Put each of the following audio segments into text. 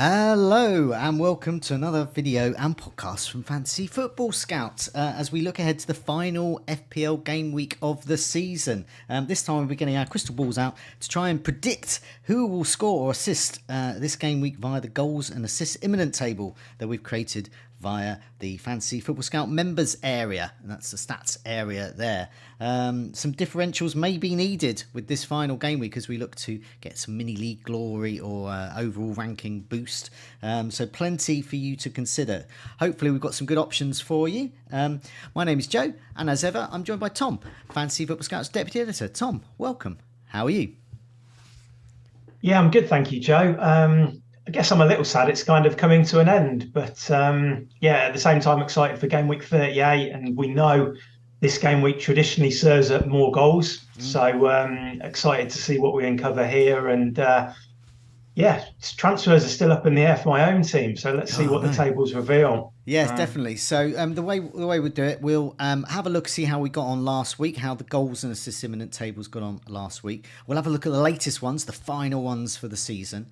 Hello and welcome to another video and podcast from Fantasy Football Scout as we look ahead to the final FPL game week of the season. This time we'll be getting our crystal balls out to try and predict who will score or assist this game week via the goals and assists imminent table that we've created via the Fantasy Football Scout members area, and that's the stats area there. Some differentials may be needed with this final game week as we look to get some mini league glory or overall ranking boost. So plenty for you to consider. Hopefully we've got some good options for you. My name is Joe, and as ever I'm joined by Tom, Fantasy Football Scout's Deputy Editor. Tom, welcome. How are you? Yeah, I'm good, thank you, Joe. I guess I'm a little sad it's kind of coming to an end, but yeah, at the same time excited for game week 38, and we know this game week traditionally serves up more goals, so excited to see what we uncover here. And yeah, transfers are still up in the air for my own team, so let's see what the tables reveal. Yes, definitely. So the way we'll do it, we'll have a look, see how we got on last week, how the goals and assists imminent tables got on last week. We'll have a look at the latest ones, the final ones for the season.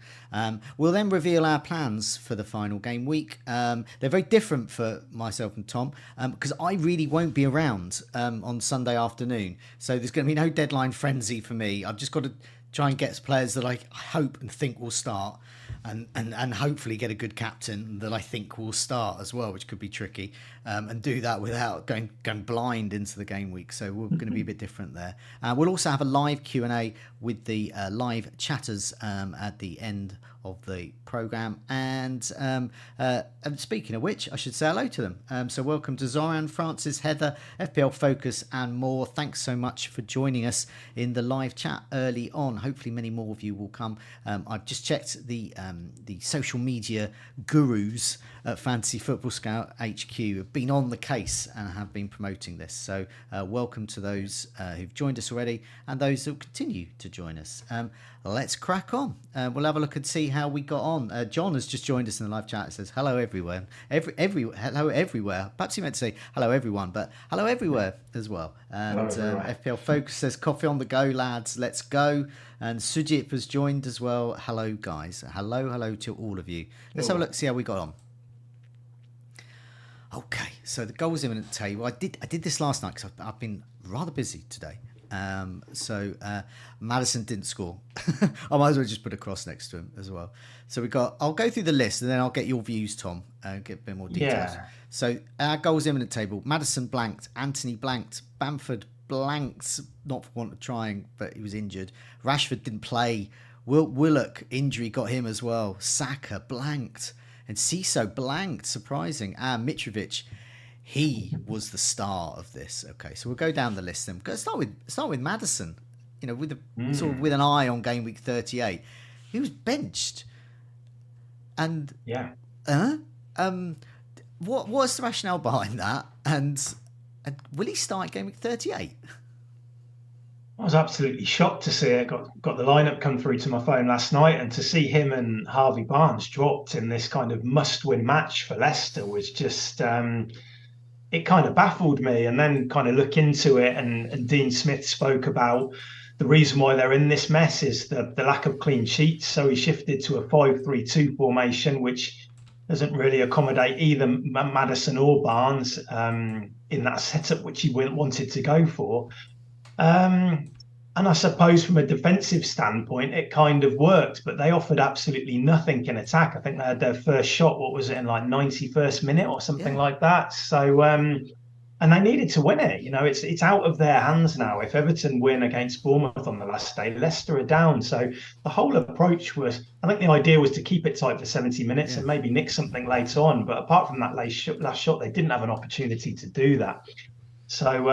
We'll then reveal our plans for the final game week. They're very different for myself and Tom because I really won't be around on Sunday afternoon. So there's going to be no deadline frenzy for me. I've just got to try and get players that I hope and think will start. And hopefully get a good captain that I think will start as well, which could be tricky, and do that without going blind into the game week. So we're going to be a bit different there. We'll also have a live Q&A with the live chatters at the end of the programme. And speaking of which, I should say hello to them. So welcome to Zoran, Francis, Heather, FPL Focus and more. Thanks so much for joining us in the live chat early on. Hopefully many more of you will come. I've just checked the social media gurus at Fantasy Football Scout HQ have been on the case and have been promoting this. So welcome to those who've joined us already and those who will continue to join us. Let's crack on. We'll have a look and see how we got on. John has just joined us in the live chat. It says hello everywhere. Hello everywhere. Perhaps he meant to say hello everyone, but hello everywhere as well. And FPL Focus says coffee on the go, lads. Let's go. And Sujip has joined as well. Hello guys. Hello to all of you. Let's have a look, see how we got on. Okay, so the goals imminent table. I did this last night because I've been rather busy today. So Madison didn't score. I might as well just put a cross next to him as well. So I'll go through the list and then I'll get your views, Tom, and get a bit more details. Yeah. So our goals imminent table: Madison blanked, Anthony blanked, Bamford blanked, not for want of trying, but he was injured. Rashford didn't play. Willock injury got him as well. Saka blanked, and Ciso blanked. Surprising. And Mitrovic, he was the star of this. Okay, so we'll go down the list then. Start with Madison. You know, with sort of with an eye on game week 38, he was benched. And yeah, what's the rationale behind that? And will he start game week 38? I was absolutely shocked to see it. Got the lineup come through to my phone last night, and to see him and Harvey Barnes dropped in this kind of must-win match for Leicester was just it kind of baffled me. And then kind of look into it, and Dean Smith spoke about the reason why they're in this mess is the lack of clean sheets. So he shifted to a 5-3-2 formation, which doesn't really accommodate either Maddison or Barnes in that setup which he wanted to go for. And I suppose from a defensive standpoint, it kind of worked, but they offered absolutely nothing in attack. I think they had their first shot, what was it, in like 91st minute or something like that. So, and they needed to win it. You know, it's out of their hands now. If Everton win against Bournemouth on the last day, Leicester are down. So the whole approach was, I think the idea was to keep it tight for 70 minutes and maybe nick something later on. But apart from that last shot, they didn't have an opportunity to do that. So,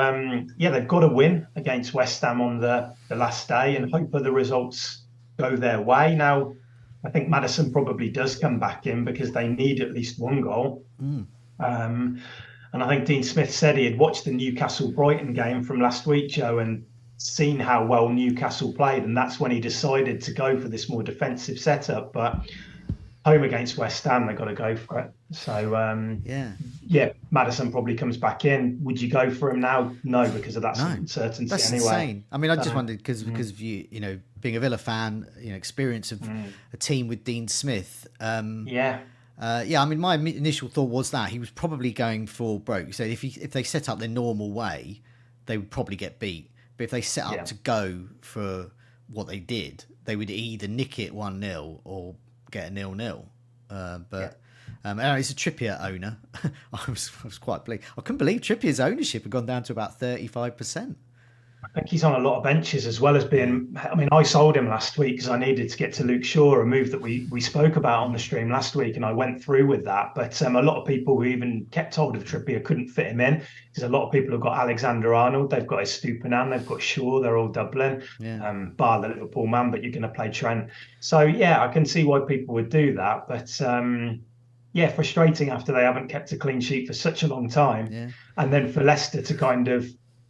yeah, they've got to win against West Ham on the last day and hope that the results go their way. Now, I think Maddison probably does come back in because they need at least one goal. And I think Dean Smith said he had watched the Newcastle-Brighton game from last week, Joe, and seen how well Newcastle played. And that's when he decided to go for this more defensive setup. But home against West Ham, they've got to go for it. So Yeah. yeah, Maddison probably comes back in. Would you go for him now? No, because of that No, uncertainty that's anyway. insane. I mean, I just So wondered because of you know, being a Villa fan, experience of a team with Dean Smith. yeah, Yeah, I mean, my initial thought was that he was probably going for broke. So if they set up their normal way, they would probably get beat. But if they set up yeah. to go for what they did, they would either nick it 1-0 or get a 0-0. Yeah. And he's a Trippier owner. I was quite pleased. I couldn't believe Trippier's ownership had gone down to about 35%. I think he's on a lot of benches as well as Yeah, being. I mean, I sold him last week because I needed to get to Luke Shaw, a move that we spoke about on the stream last week, and I went through with that. But a lot of people who even kept hold of Trippier couldn't fit him in because a lot of people have got Alexander Arnold, they've got Estupinan, they've got Shaw, they're all Dublin, yeah, bar the Liverpool man, but you're going to play Trent. So yeah, I can see why people would do that, but. Yeah, frustrating after they haven't kept a clean sheet for such a long time. yeah. And then for Leicester to kind of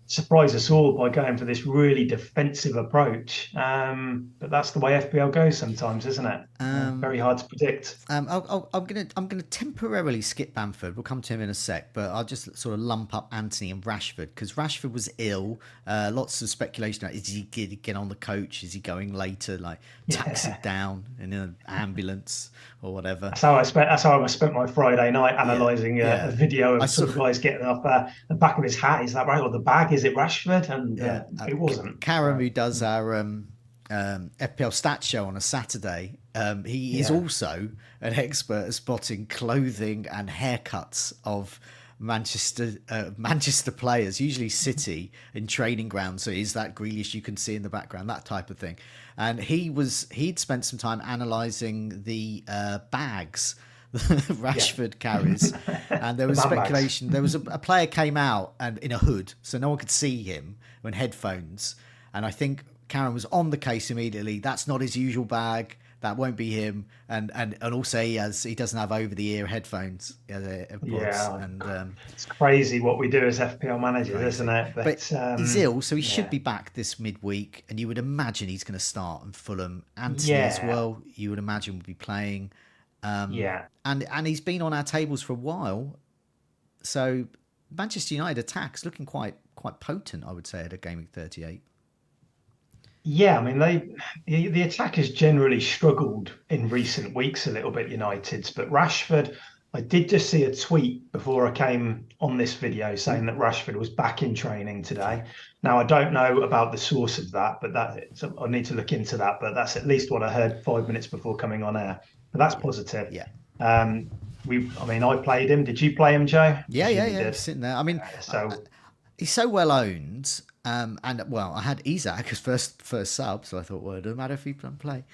surprise us all by going for this really defensive approach. But that's the way FPL goes sometimes, isn't it? Very hard to predict. I'm gonna temporarily skip Bamford. We'll come to him in a sec, but I'll just sort of lump up Anthony and Rashford because Rashford was ill. Lots of speculation about is he get on the coach? Is he going later? Like taxied down in an ambulance or whatever. That's how I spent my Friday night analysing a video of some guys getting off the back of his hat. Is that right? Or the bag? Is it Rashford? And it wasn't. Karam, who does our FPL stat show on a Saturday, he is also an expert at spotting clothing and haircuts of Manchester players, usually City in training grounds. So is that Grealish you can see in the background, that type of thing. And he'd spent some time analysing the bags Rashford carries, and there was speculation. There was a player came out and in a hood, so no one could see him when headphones. And I think Karen was on the case immediately. That's not his usual bag. That won't be him. And also he doesn't have over the ear headphones. And it's crazy what we do as FPL managers, isn't it? But he's ill, so he should be back this midweek. And you would imagine he's going to start. And Fulham, Anthony as well, you would imagine would be playing. And he's been on our tables for a while, so Manchester United attack's looking quite potent, I would say, at a Gameweek38. Yeah, I mean the attack has generally struggled in recent weeks a little bit, United's, but Rashford, I did just see a tweet before I came on this video saying that Rashford was back in training today. Now, I don't know about the source of that, but I need to look into that. But that's at least what I heard 5 minutes before coming on air. But that's positive. Yeah. I played him. Did you play him, Joe? Yeah. Sitting there. I mean, he's so well owned. And I had Isak as first sub, so I thought, well, it doesn't matter if he doesn't play.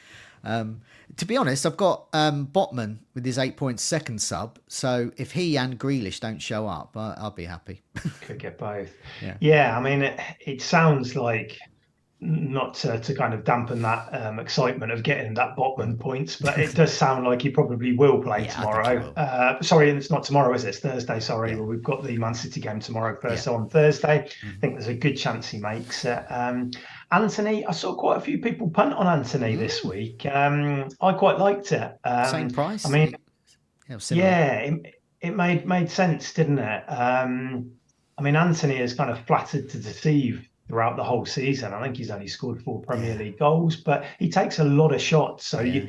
To be honest, I've got Botman with his 8 points second sub. So if he and Grealish don't show up, I'll be happy. Could get both. Yeah. I mean, it sounds like not to kind of dampen that excitement of getting that Botman points, but it does sound like he probably will play tomorrow. Sorry, it's not tomorrow, is it? It's Thursday. Sorry, well, we've got the Man City game tomorrow first. So on Thursday, I think there's a good chance he makes it. Anthony, I saw quite a few people punt on Anthony this week. I quite liked it. Same price. I mean, it made sense, didn't it? I mean, Anthony is kind of flattered to deceive throughout the whole season. I think he's only scored 4 Premier League goals, but he takes a lot of shots. So you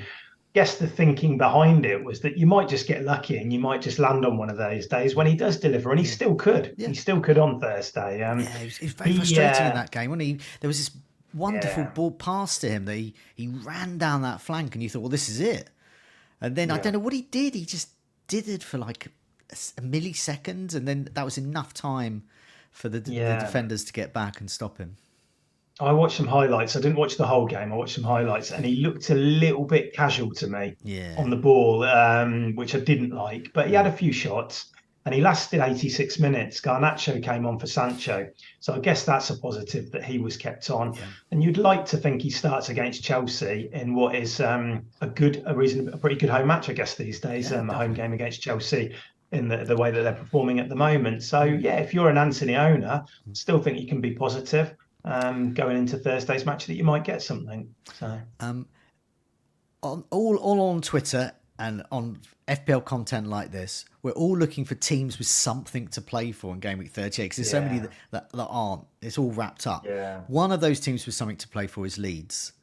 guess the thinking behind it was that you might just get lucky and you might just land on one of those days when he does deliver, and he still could. He still could on Thursday. It was very frustrating in that game when there was this wonderful ball pass to him that he ran down that flank, and you thought, well, this is it. And then I don't know what he did. He just did it for like a millisecond, and then that was enough time for the defenders to get back and stop him. I watched some highlights. I didn't watch the whole game. I watched some highlights, and he looked a little bit casual to me on the ball, which I didn't like. But he had a few shots, and he lasted 86 minutes. Garnacho came on for Sancho, so I guess that's a positive that he was kept on. And you'd like to think he starts against Chelsea in what is a pretty good home match, I guess, these days. A home game against Chelsea, in the way that they're performing at the moment. So, if you're an Anthony owner, still think you can be positive going into Thursday's match that you might get something. So, all on Twitter, And on FPL content like this, we're all looking for teams with something to play for in Game Week 38 because there's so many that aren't. It's all wrapped up. Yeah. One of those teams with something to play for is Leeds.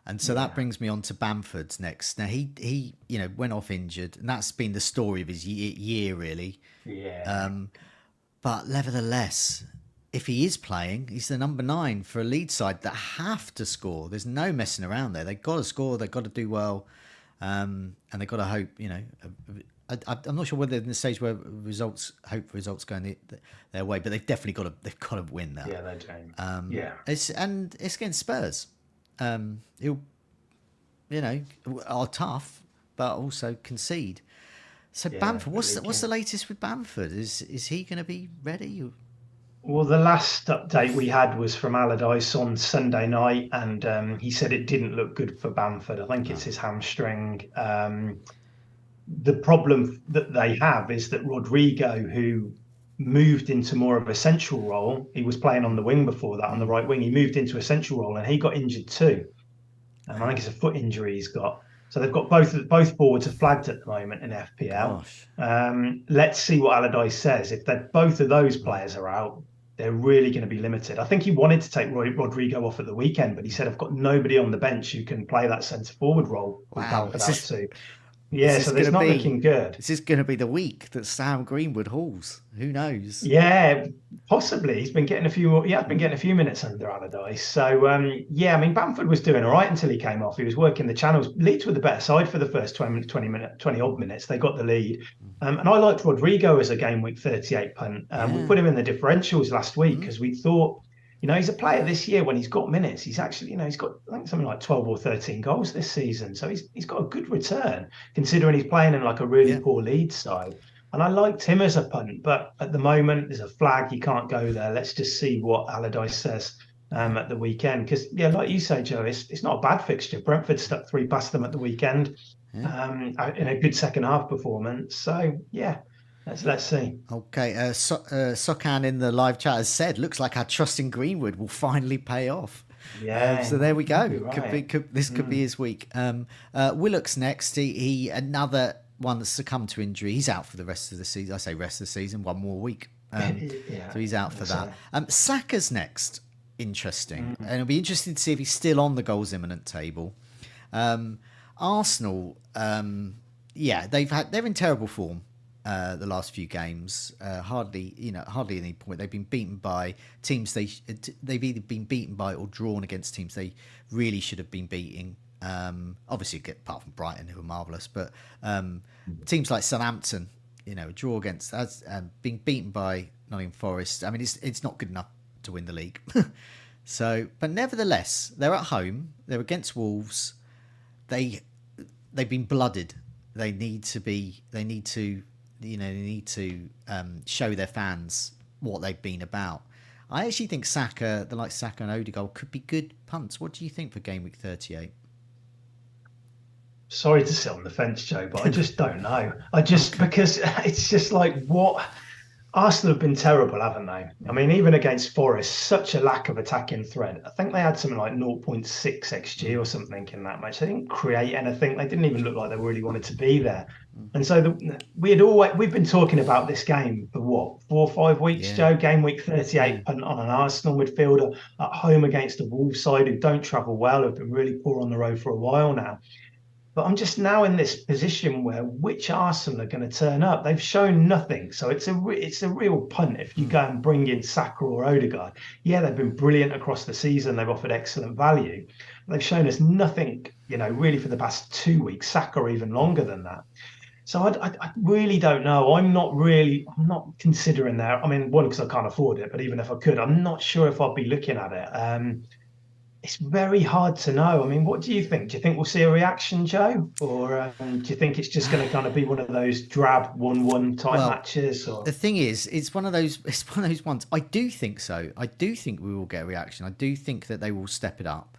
And so that brings me on to Bamford's next. Now, he went off injured, and that's been the story of his year really. Yeah. But nevertheless, if he is playing, he's the number 9 for a Leeds side that have to score. There's no messing around there. They've got to score. They've got to do well. And they've got to hope, I'm not sure whether in the stage where results going their way, but they've definitely they've got to win that. Yeah, they do. It's against Spurs. He'll, are tough, but also concede. So Bamford, what's the latest with Bamford? Is he going to be ready? Well, the last update we had was from Allardyce on Sunday night, and he said it didn't look good for Bamford. I think it's his hamstring. The problem that they have is that Rodrigo, who moved into more of a central role, he was playing on the wing before that, on the right wing. He moved into a central role, and he got injured too. I think it's a foot injury he's got. So they've got both forwards are flagged at the moment in FPL. Let's see what Allardyce says. If both of those players are out, they're really going to be limited. I think he wanted to take Rodrigo off at the weekend, but he said, I've got nobody on the bench who can play that centre forward role. Wow. Yeah, so it's not looking good. Is this going to be the week that Sam Greenwood hauls? Who knows? Yeah, possibly. He's been getting a few minutes under Allardyce. So, Bamford was doing all right until he came off. He was working the channels. Leeds were the better side for the first 20 odd minutes. They got the lead. And I liked Rodrigo as a Game Week 38 punt. We put him in the differentials last week because we thought, he's a player this year when he's got minutes. He's actually, he's got, I think, something like 12 or 13 goals this season. So he's got a good return, considering he's playing in like a really poor Leeds side. And I liked him as a punt, but at the moment there's a flag. He can't go there. Let's just see what Allardyce says at the weekend. Because, like you say, Joe, it's not a bad fixture. Brentford stuck 3 past them at the weekend in a good second half performance. So, let's see. Okay, Sokan in the live chat has said, looks like our trust in Greenwood will finally pay off. Yeah. So there we go. Right. Could be his week. Willock's next. He another one that's succumbed to injury. He's out for the rest of the season. I say rest of the season, one more week. So he's out for that. Saka's next. Interesting. And it'll be interesting to see if he's still on the goals imminent table. Arsenal, they're in terrible form. The last few games, hardly any point. They've been beaten by teams they've either been beaten by or drawn against teams they really should have been beating. Obviously, apart from Brighton, who are marvellous, but teams like Southampton, a draw against being beaten by Nottingham Forest. I mean, it's not good enough to win the league. So, but nevertheless, they're at home. They're against Wolves. They've been blooded. They need to show their fans what they've been about. I actually think Saka and Odegaard could be good punts. What do you think for Game Week 38? Sorry to sit on the fence, Joe, but I just don't know. Because it's just like what Arsenal have been terrible, haven't they? I mean, even against Forest, such a lack of attacking threat. I think they had something like 0.6 XG or something in that match. They didn't create anything. They didn't even look like they really wanted to be there. And so we've been talking about this game for what, 4 or 5 weeks, Joe? Game Week 38 punt on an Arsenal midfielder at home against a Wolves side who don't travel well, who've been really poor on the road for a while now. But I'm just now in this position where which Arsenal are going to turn up? They've shown nothing. So it's a real punt if you go and bring in Saka or Odegaard. Yeah, they've been brilliant across the season. They've offered excellent value. They've shown us nothing, really for the past 2 weeks, Saka or even longer than that. So I really don't know. I'm not considering that. I mean, one, because I can't afford it, but even if I could, I'm not sure if I'd be looking at it. It's very hard to know. I mean, what do you think? Do you think we'll see a reaction, Joe? Or do you think it's just going to kind of be one of those drab 1-1 type matches? Or? The thing is, it's one of those ones. I do think so. I do think we will get a reaction. I do think that they will step it up.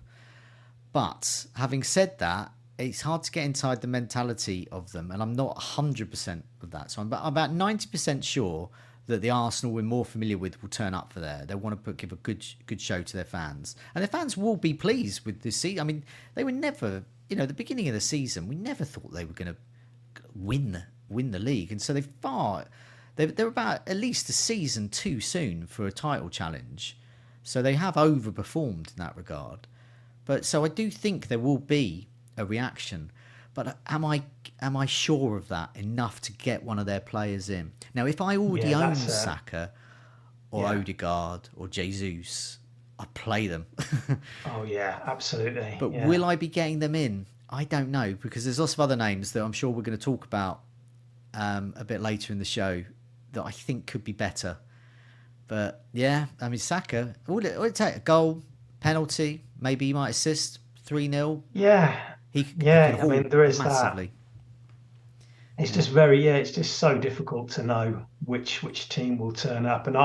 But having said that, it's hard to get inside the mentality of them. And I'm not 100% of that. So I'm about 90% sure that the Arsenal we're more familiar with will turn up for there. They want to give a good show to their fans. And their fans will be pleased with this season. I mean, they were never, the beginning of the season, we never thought they were going to win the league, and so they're about at least a season too soon for a title challenge. So they have overperformed in that regard. But so I do think there will be a reaction. But am I sure of that enough to get one of their players in? Now, if I already own Saka or Odegaard or Jesus, I'd play them. Oh yeah, absolutely. But will I be getting them in? I don't know, because there's lots of other names that I'm sure we're going to talk about a bit later in the show that I think could be better. But yeah, I mean, Saka, would it take a goal, penalty, maybe he might assist 3-0. Yeah. He I mean, there is massively. It's just it's just so difficult to know which team will turn up. And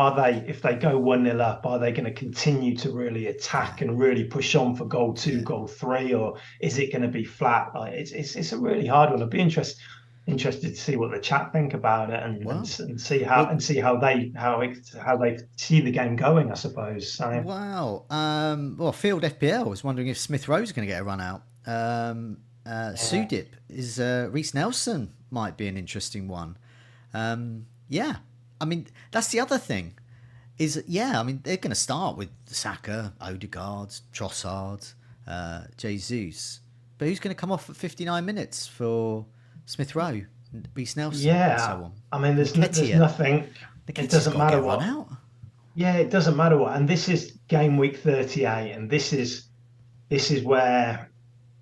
if they go 1-0 up, are they going to continue to really attack and really push on for goal 2, goal 3, or is it going to be flat? Like, it's a really hard one. I'd be interested to see what the chat think about it and see how they see the game going, I suppose. So. Wow. Field FPL was wondering if Smith Rowe's going to get a run out. Sudip is Reece Nelson might be an interesting one. I mean, that's the other thing. I mean, they're going to start with Saka, Odegaard, Trossard, Jesus. But who's going to come off at 59 minutes for Smith Rowe, Reece Nelson, and so on? I mean, there's nothing. It doesn't matter what. Out. Yeah, it doesn't matter what. And this is Gameweek 38, and this is where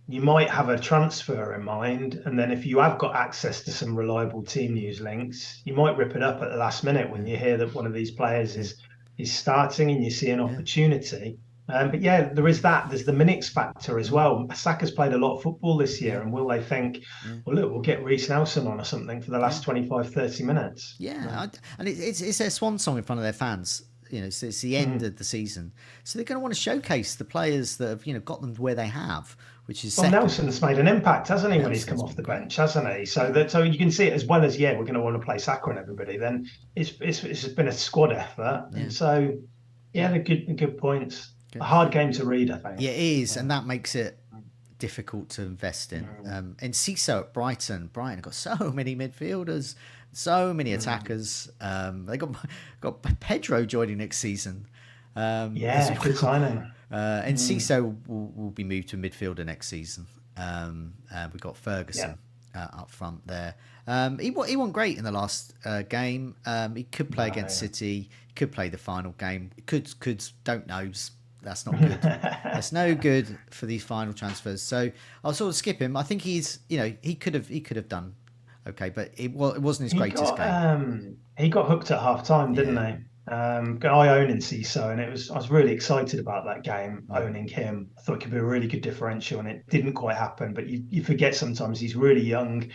you might have a transfer in mind, and then if you have got access to some reliable team news links, you might rip it up at the last minute when you hear that one of these players is starting and you see an opportunity. But yeah, there is that. There's the minutes factor as well. Saka's played a lot of football this year, and will they think, well, look, we'll get Reece Nelson on or something for the last 25, 30 minutes? Yeah, and it's their swan song in front of their fans. You know, so it's the end of the season, so they're going to want to showcase the players that have got them where they have, which is. Well, Nelson's made an impact, hasn't he, when he's come off the bench, hasn't he? So you can see it as well as we're going to want to play Saka and everybody. Then it's been a squad effort, and so they're good points. Good. A hard game to read, I think. Yeah, it is, and that makes it difficult to invest in. And Ciso at Brighton have got so many midfielders. So many attackers. They got Pedro joining next season. Good signing. And Ciso will be moved to midfielder next season. We've got Ferguson up front there. He wasn't great in the last game. He could play against City. He could play the final game. Could don't knows. That's not good. That's no good for these final transfers. So I'll sort of skip him. I think he could have done okay, but it wasn't his greatest game. He got hooked at half time, didn't he? I own in Ciso, and I was really excited about that game, owning him. I thought it could be a really good differential, and it didn't quite happen. But you forget sometimes he's really young,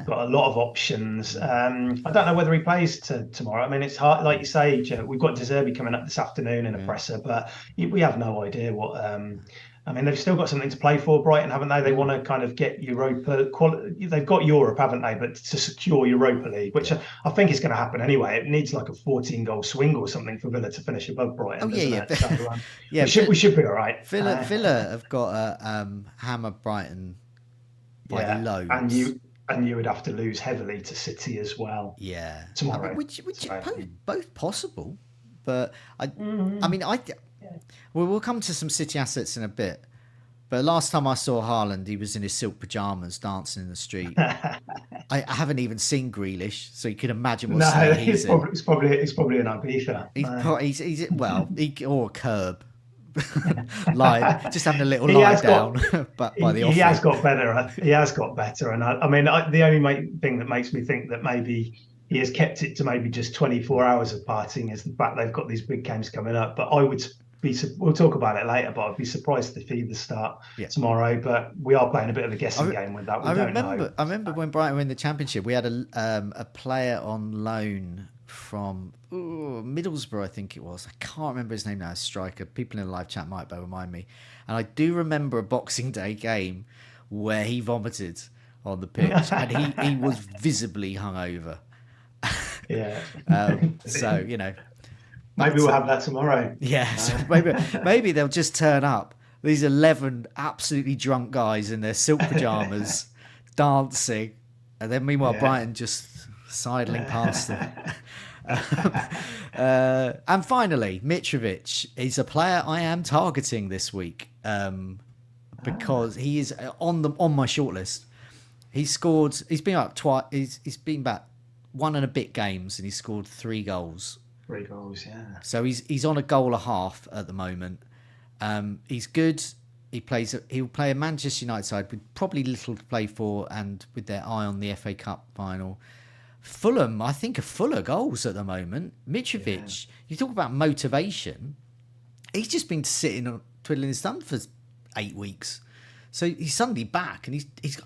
got a lot of options. I don't know whether he plays tomorrow. I mean, it's hard, like you say, Joe, we've got De Zerbi coming up this afternoon in a presser, but we have no idea what. I mean, they've still got something to play for, Brighton, haven't they? They want to kind of get Europa quality. They've got Europe, haven't they? But to secure Europa League, which I think is going to happen anyway. It needs like a 14-goal swing or something for Villa to finish above Brighton. So, we should be all right. Villa have got a hammer Brighton by loads. And you would have to lose heavily to City as well. Yeah, tomorrow. Which both possible, but we'll come to some City assets in a bit. But last time I saw Haaland, he was in his silk pajamas dancing in the street. I haven't even seen Grealish, so you can imagine what state he's in. It's probably an Ibiza. He's or a curb. Just having a little lie down. But by the he has got better. He has got better, and the only thing that makes me think that maybe he has kept it to maybe just 24 hours of partying is the fact they've got these big games coming up. But we'll talk about it later, but I'd be surprised if he either start tomorrow. But we are playing a bit of a guessing game with that. I remember when Brighton were in the Championship, we had a player on loan from Middlesbrough, I think it was. I can't remember his name now, a striker. People in the live chat might remind me. And I do remember a Boxing Day game where he vomited on the pitch and he was visibly hungover. So, maybe we'll have that tomorrow. Yeah, so maybe they'll just turn up. These 11 absolutely drunk guys in their silk pajamas dancing, And then meanwhile, Yeah. Brighton just sidling past them. And finally, Mitrovic is a player I am targeting this week because he is on my shortlist. He's scored. He's been up twice. He's been back one and a bit games, and he's scored 3 goals. 3 goals, yeah. So he's on a goal a half at the moment. He's good. He'll play a Manchester United side with probably little to play for, and with their eye on the FA Cup final. Fulham, I think, are full of goals at the moment. Mitrovic, you talk about motivation. He's just been sitting twiddling his thumb for 8 weeks, so he's suddenly back, and he's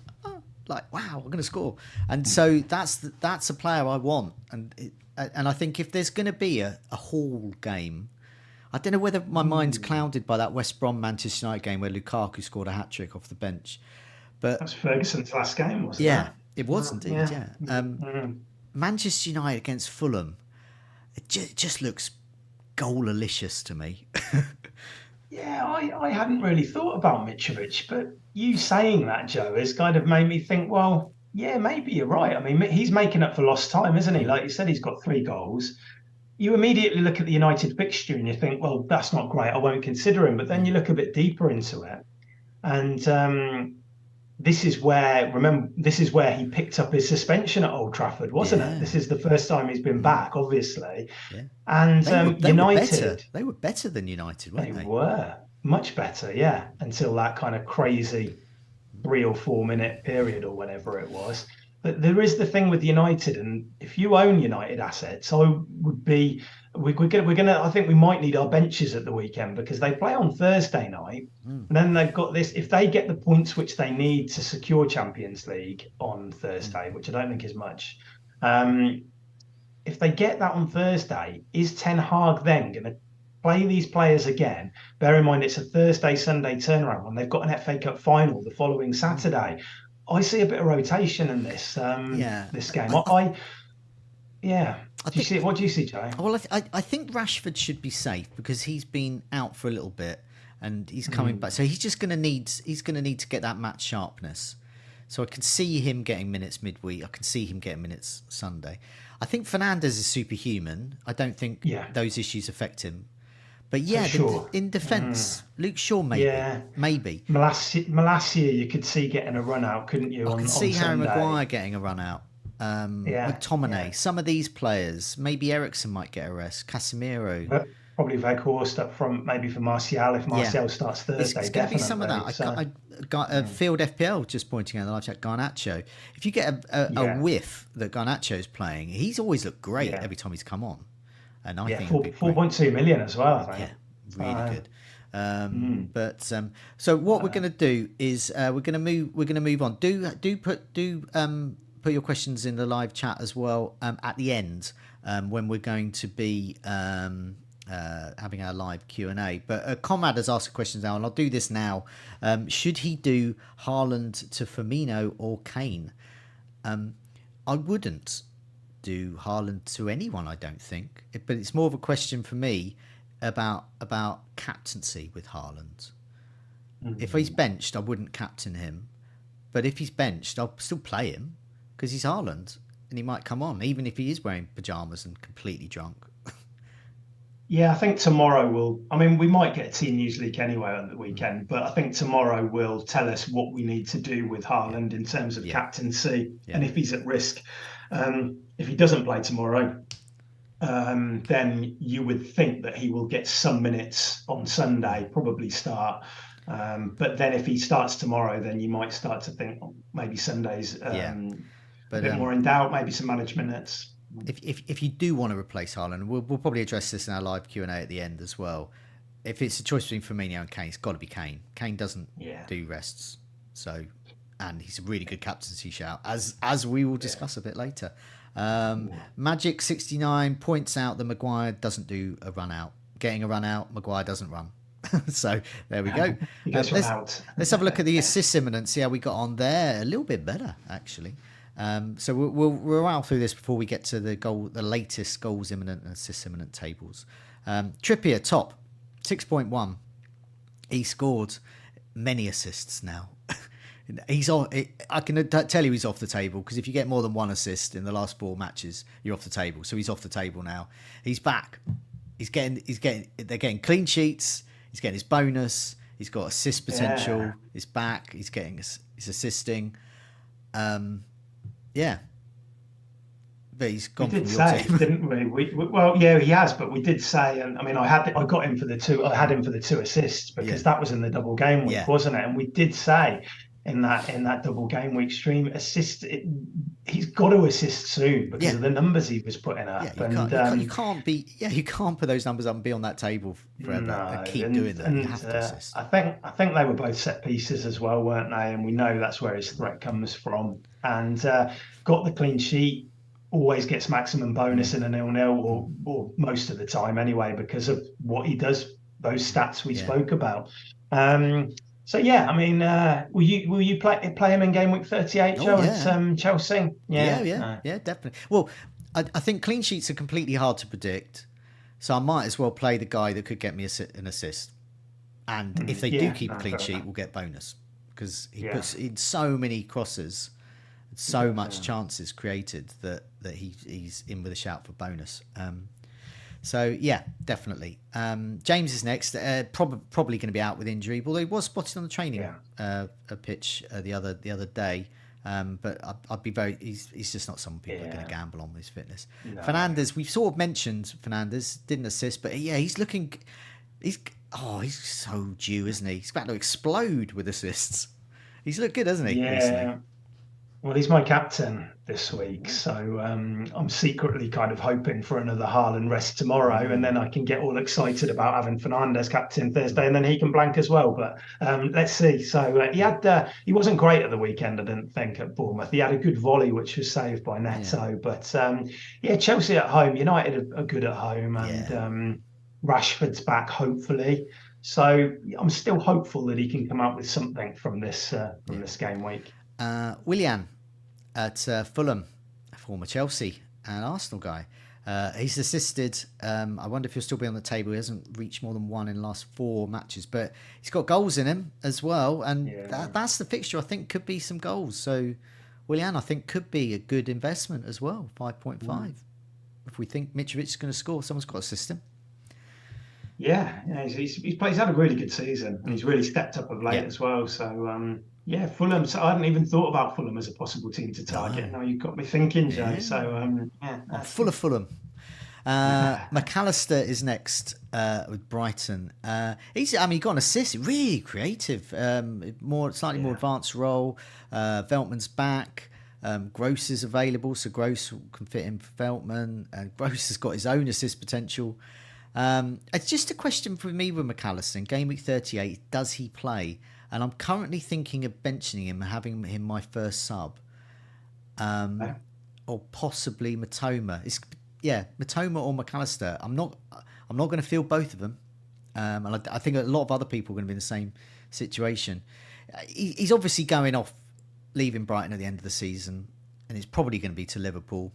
like, wow, I'm going to score. And so that's a player I want, and I think if there's going to be a Hall game, I don't know whether my mind's clouded by that West Brom Manchester United game where Lukaku scored a hat-trick off the bench. But that's Ferguson's last game, wasn't it? Yeah, it was indeed, yeah. Manchester United against Fulham, it just looks goal-alicious to me. Yeah, I hadn't really thought about Mitrovic, but you saying that, Joe, has kind of made me think, well, yeah, maybe you're right. I mean, he's making up for lost time, isn't he? Like you said, he's got 3 goals. You immediately look at the United fixture and you think, well, that's not great. I won't consider him. But then you look a bit deeper into it. And this is where he picked up his suspension at Old Trafford, wasn't it? This is the first time he's been back, obviously. Yeah. And they United... They were better than United, weren't they? They were. Much better, yeah. Until that kind of crazy 3 or 4 minute period or whatever it was. But there is the thing with United, and if you own United assets, I would be... We're gonna. I think we might need our benches at the weekend because they play on Thursday night, and then they've got this. If they get the points which they need to secure Champions League on Thursday, which I don't think is much, if they get that on Thursday, is Ten Hag then going to play these players again? Bear in mind it's a Thursday, Sunday turnaround when they've got an FA Cup final the following Saturday. I see a bit of rotation in this this game. What do you see, Joe? Well, I think Rashford should be safe because he's been out for a little bit and he's coming back. So he's just going to need to get that match sharpness. So I can see him getting minutes midweek. I can see him getting minutes Sunday. I think Fernandes is superhuman. I don't think those issues affect him. But in defence, Luke Shaw maybe. Malacia, you could see getting a run out, couldn't you? I can see Harry Maguire getting a run out. McTominay, some of these players, maybe Eriksen might get a rest. Casemiro, but probably Weghorst up front, maybe for Martial if Martial starts Thursday. It's going to be some of that. I got a Field FPL just pointing out the live chat. Garnacho, if you get a whiff that Garnacho's playing, he's always looked great every time he's come on. And I think 4.2 million as well. I think. Yeah, really good. But so what we're going to do is we're going to move on. Do put your questions in the live chat as well at the end when we're going to be having our live Q&A. But Conrad has asked questions now, and I'll do this now. Should he do Haaland to Firmino or Kane? I wouldn't do Haaland to anyone, I don't think. But it's more of a question for me about captaincy with Haaland. If he's benched, I wouldn't captain him. But if he's benched, I'll still play him because he's Haaland and he might come on, even if he is wearing pyjamas and completely drunk. Yeah, I think tomorrow we might get a Team News leak anyway on the weekend, but I think tomorrow will tell us what we need to do with Haaland in terms of captaincy and if he's at risk. If he doesn't play tomorrow, then you would think that he will get some minutes on Sunday, probably start. But then if he starts tomorrow, then you might start to think maybe Sunday's a bit more in doubt, maybe some management minutes. If you do want to replace Haaland, we'll probably address this in our live Q&A at the end as well. If it's a choice between Firmino and Kane, it's got to be Kane. Kane doesn't do rests, and he's a really good captaincy shout, as we will discuss a bit later. Magic 69 points out that Maguire doesn't do a run out. Getting a run out, Maguire doesn't run. So there we go. Let's have a look at the assist imminent, see how we got on there. A little bit better, actually. So we'll roll through this before we get to the latest goals imminent and assist imminent tables. Trippier top 6.1. He scored many assists now. He's on. I can tell you he's off the table because if you get more than 1 assist in the last 4 matches, you're off the table. So he's off the table now. He's back. They're getting clean sheets. He's getting his bonus. He's got assist potential. Yeah. He's back. He's assisting. Yeah. But he's gone We from did your say, team. didn't we? Well, yeah, he has, but we did say, and I mean, I got him for the 2. I had him for the 2 assists because that was in the double game week, Yeah. wasn't it? And we did say in that double game week stream, he's got to assist soon because of the numbers he was putting up. Yeah, you can't put those numbers up and be on that table forever and keep doing that. You have to assist. I think they were both set pieces as well, weren't they? And we know that's where his threat comes from. And got the clean sheet. Always gets maximum bonus in a 0-0 or most of the time anyway, because of what he does, those stats we spoke about. So yeah, I mean, will you play him in game week 38, Joe, at Chelsea? Yeah, definitely. Well, I think clean sheets are completely hard to predict, so I might as well play the guy that could get me an assist. And if they do keep a clean sheet, we'll get bonus because he puts in so many crosses. So much chances created that he's in with a shout for bonus. So yeah, definitely. James is next. Probably going to be out with injury, although he was spotted on the training pitch the other day. But I'd be very. He's just not someone people are going to gamble on with his fitness. No. Fernandes, we've sort of mentioned Fernandes didn't assist, but yeah, he's looking. He's so due, isn't he? He's about to explode with assists. He's looked good, hasn't he? Yeah. Recently? Well, he's my captain this week, so I'm secretly kind of hoping for another Haaland rest tomorrow, and then I can get all excited about having Fernandes captain Thursday, and then he can blank as well. But let's see. So he wasn't great at the weekend, I didn't think, at Bournemouth. He had a good volley, which was saved by Neto. But Chelsea at home, United are good at home, and Rashford's back, hopefully. So I'm still hopeful that he can come out with something from this game week. Willian at Fulham, a former Chelsea and Arsenal guy. He's assisted. I wonder if he'll still be on the table. He hasn't reached more than 1 in the last 4 matches, but he's got goals in him as well. And that's the fixture. I think could be some goals. So Willian, I think, could be a good investment as well. 5.5. If we think Mitrovic is going to score, someone's got to assist him. Yeah, he's had a really good season, and he's really stepped up of late as well. So Fulham. So I hadn't even thought about Fulham as a possible team to target. Now you've got me thinking, Joe. Yeah. So I'm full of Fulham. McAllister is next with Brighton. He got an assist. Really creative. Slightly more advanced role. Veltman's back. Gross is available, so Gross can fit in for Veltman. And Gross has got his own assist potential. It's just a question for me with McAllister. In game week 38, does he play? And I'm currently thinking of benching him, having him my first sub, or possibly Matoma. Matoma or McAllister. I'm not going to field both of them, and I think a lot of other people are going to be in the same situation. He's obviously going off, leaving Brighton at the end of the season, and it's probably going to be to Liverpool.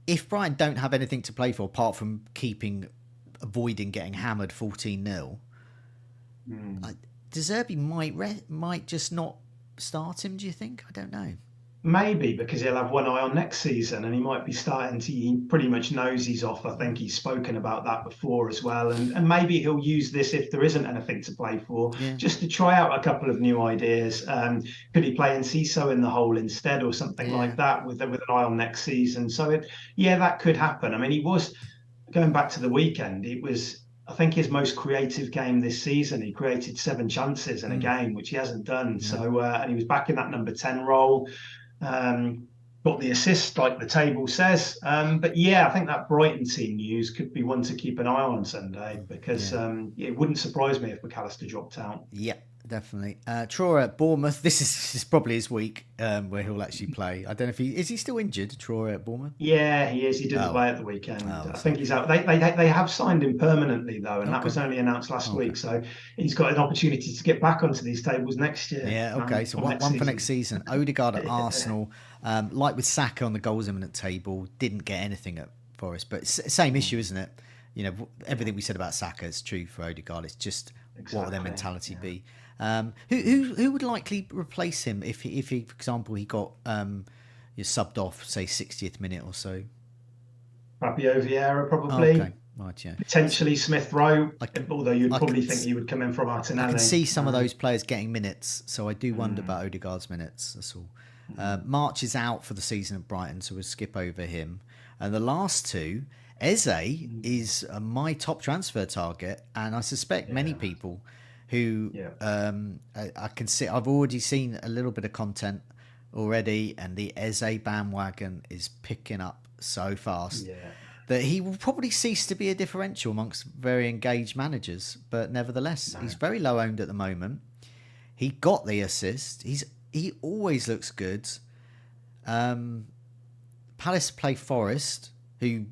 If Brighton don't have anything to play for apart from avoiding getting hammered 14-0. De Zerbi might just not start him, do you think? I don't know. Maybe, because he'll have one eye on next season and he might be he pretty much knows he's off. I think he's spoken about that before as well. And maybe he'll use this if there isn't anything to play for, just to try out a couple of new ideas. Could he play Enciso in the hole instead or something like that with an eye on next season? So that could happen. I mean, he was, going back to the weekend, it was, I think, his most creative game this season. He created 7 chances in a game, which he hasn't done. So, and he was back in that number 10 role. Got the assist, like the table says. But I think that Brighton team news could be one to keep an eye on Sunday, because it wouldn't surprise me if McAllister dropped out. Yeah, definitely. Traore at Bournemouth. This is probably his week where he'll actually play. I don't know if is he still injured, Traore at Bournemouth? Yeah, he is. He didn't play at the weekend. I think he's out. They have signed him permanently though, and that was only announced last week. So he's got an opportunity to get back onto these tables next year. Yeah, okay. So one for next season. Odegaard at Arsenal. Like with Saka on the goals imminent table, didn't get anything at Forest, but same issue, isn't it? Everything we said about Saka is true for Odegaard. It's just what will their mentality be? Who would likely replace him if he, for example, he got subbed off, say 60th minute or so? Fabio Vieira Oh, okay, probably. right, yeah. Potentially Smith Rowe, I, c- although you'd I probably can think he would come in from I can Martinelli. see some of those players getting minutes, so I do wonder Mm, about Odegaard's minutes. That's all. March is out for the season at Brighton, so we'll skip over him. And the last two, Eze is my top transfer target, and I suspect many yeah, people who yeah, I can see. I've already seen a little bit of content already, and the Eze bandwagon is picking up so fast yeah. that he will probably cease to be a differential amongst very engaged managers. But nevertheless, he's No. very low owned at the moment. He got the assist. He always looks good. Palace play Forest, who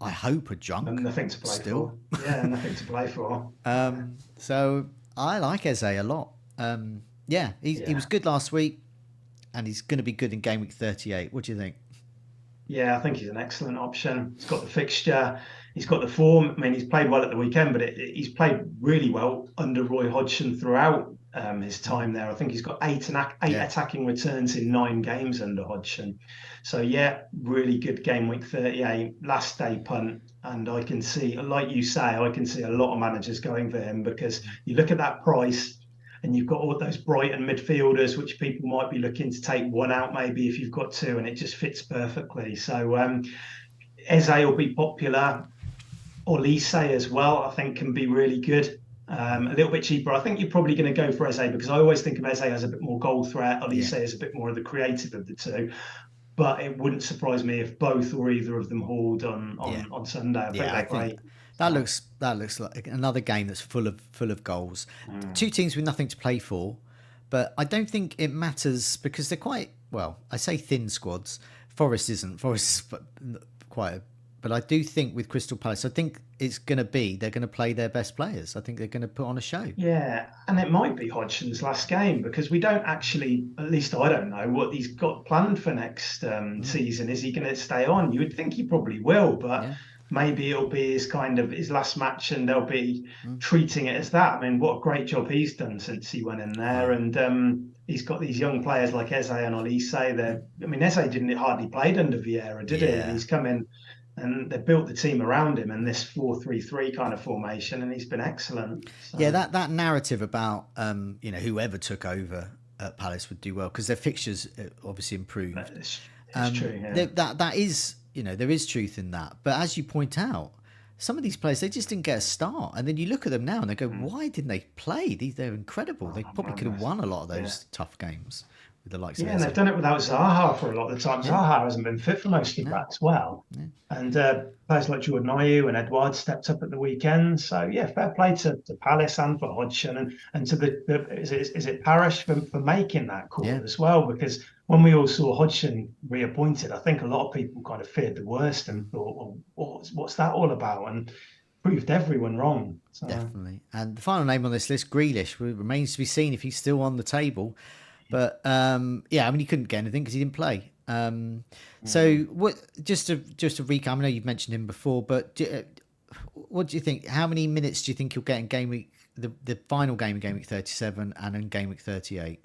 I hope are drunk Nothing to play still. for. Yeah, nothing to play for. So I like Eze a lot. Yeah, he was Yeah. good last week, and he's going to be good in game week 38. What do you think? Yeah, I think he's an excellent option. He's got the fixture, he's got the form. I mean, he's played well at the weekend, but he's played really well under Roy Hodgson throughout his time there. I think he's got eight Yeah. attacking returns in 9 games under Hodgson. So yeah, really good game week 38, last day punt. And I can see, like you say, I can see a lot of managers going for him because you look at that price and you've got all those Brighton midfielders, which people might be looking to take one out maybe if you've got two, and it just fits perfectly. So Eze will be popular. Olise as well, I think, can be really good. A little bit cheaper. I think you're probably going to go for Eze because I always think of Eze as a bit more goal threat. Yeah. Olise is a bit more of the creative of the two. But it wouldn't surprise me if both or either of them hauled on Sunday. I think Yeah, I they're think great. that So, looks like another game that's full of goals. Two teams with nothing to play for, but I don't think it matters because they're quite well. I say thin squads. Forest isn't. Forest is quite. But I do think with Crystal Palace, I think it's going to be they're going to play their best players. I think they're going to put on a show. yeah, and it might be Hodgson's last game because we don't actually, at least I don't know, what he's got planned for next season. Is he going to stay on? You would think he probably will, but Yeah. maybe it'll be his kind of his last match, and they'll be treating it as that. I mean, what a great job he's done since he went in there, Yeah. and he's got these young players like Eze and Olise. I mean, Eze didn't hardly played under Vieira, did he? And Yeah. he's come in and they built the team around him in this 4-3-3 kind of formation, and he's been excellent. Yeah, So that narrative about whoever took over at Palace would do well because their fixtures obviously improved. it's true. Yeah. That is there is truth in that, but as you point out, some of these players they just didn't get a start, and then you look at them now and they go, why didn't they play? They're incredible. They probably could have Madness. won a lot of Yeah. those tough games with the likes Yeah, of and Eze. they've done it without Zaha for a lot of the time. Yeah, Zaha hasn't been fit for most of that as well. And players like Jordan Ayew and Edouard stepped up at the weekend. So yeah, fair play to Palace and for Hodgson and to is it Parish for making that call yeah, as well? Because when we all saw Hodgson reappointed, I think a lot of people kind of feared the worst and thought, well, what's that all about? And proved everyone wrong. So definitely. And the final name on this list, Grealish, remains to be seen if he's still on the table. But yeah, I mean, he couldn't get anything because he didn't play. So what? Just to recap, I know you've mentioned him before, but what do you think? How many minutes do you think he'll get in game week, the final game in game week 37 and in game week 38?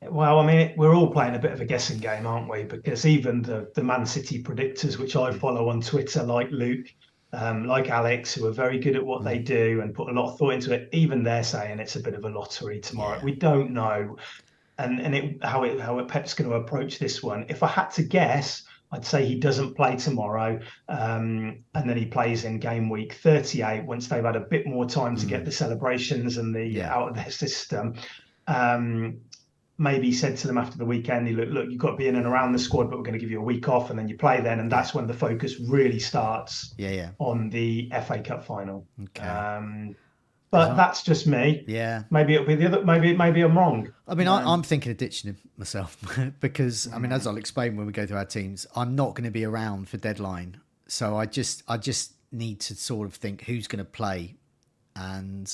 well, I mean, we're all playing a bit of a guessing game, aren't we? Because even the Man City predictors, which I follow on Twitter, like Luke, like Alex, who are very good at what they do and put a lot of thought into it, even they're saying it's a bit of a lottery tomorrow. Yeah. We don't know, and how Pep's going to approach this one. If I had to guess, I'd say he doesn't play tomorrow, and then he plays in game week 38 once they've had a bit more time to get the celebrations and the Yeah. out of their system. Maybe he said to them after the weekend, look, you've got to be in and around the squad, but we're going to give you a week off, and then you play then, and that's when the focus really starts Yeah. on the FA Cup final. Okay. But that's just me. Yeah. Maybe it'll be the other. Maybe I'm wrong. I mean, I'm thinking of ditching him myself because, I mean, as I'll explain when we go through our teams, I'm not going to be around for deadline. So I just need to sort of think who's going to play, and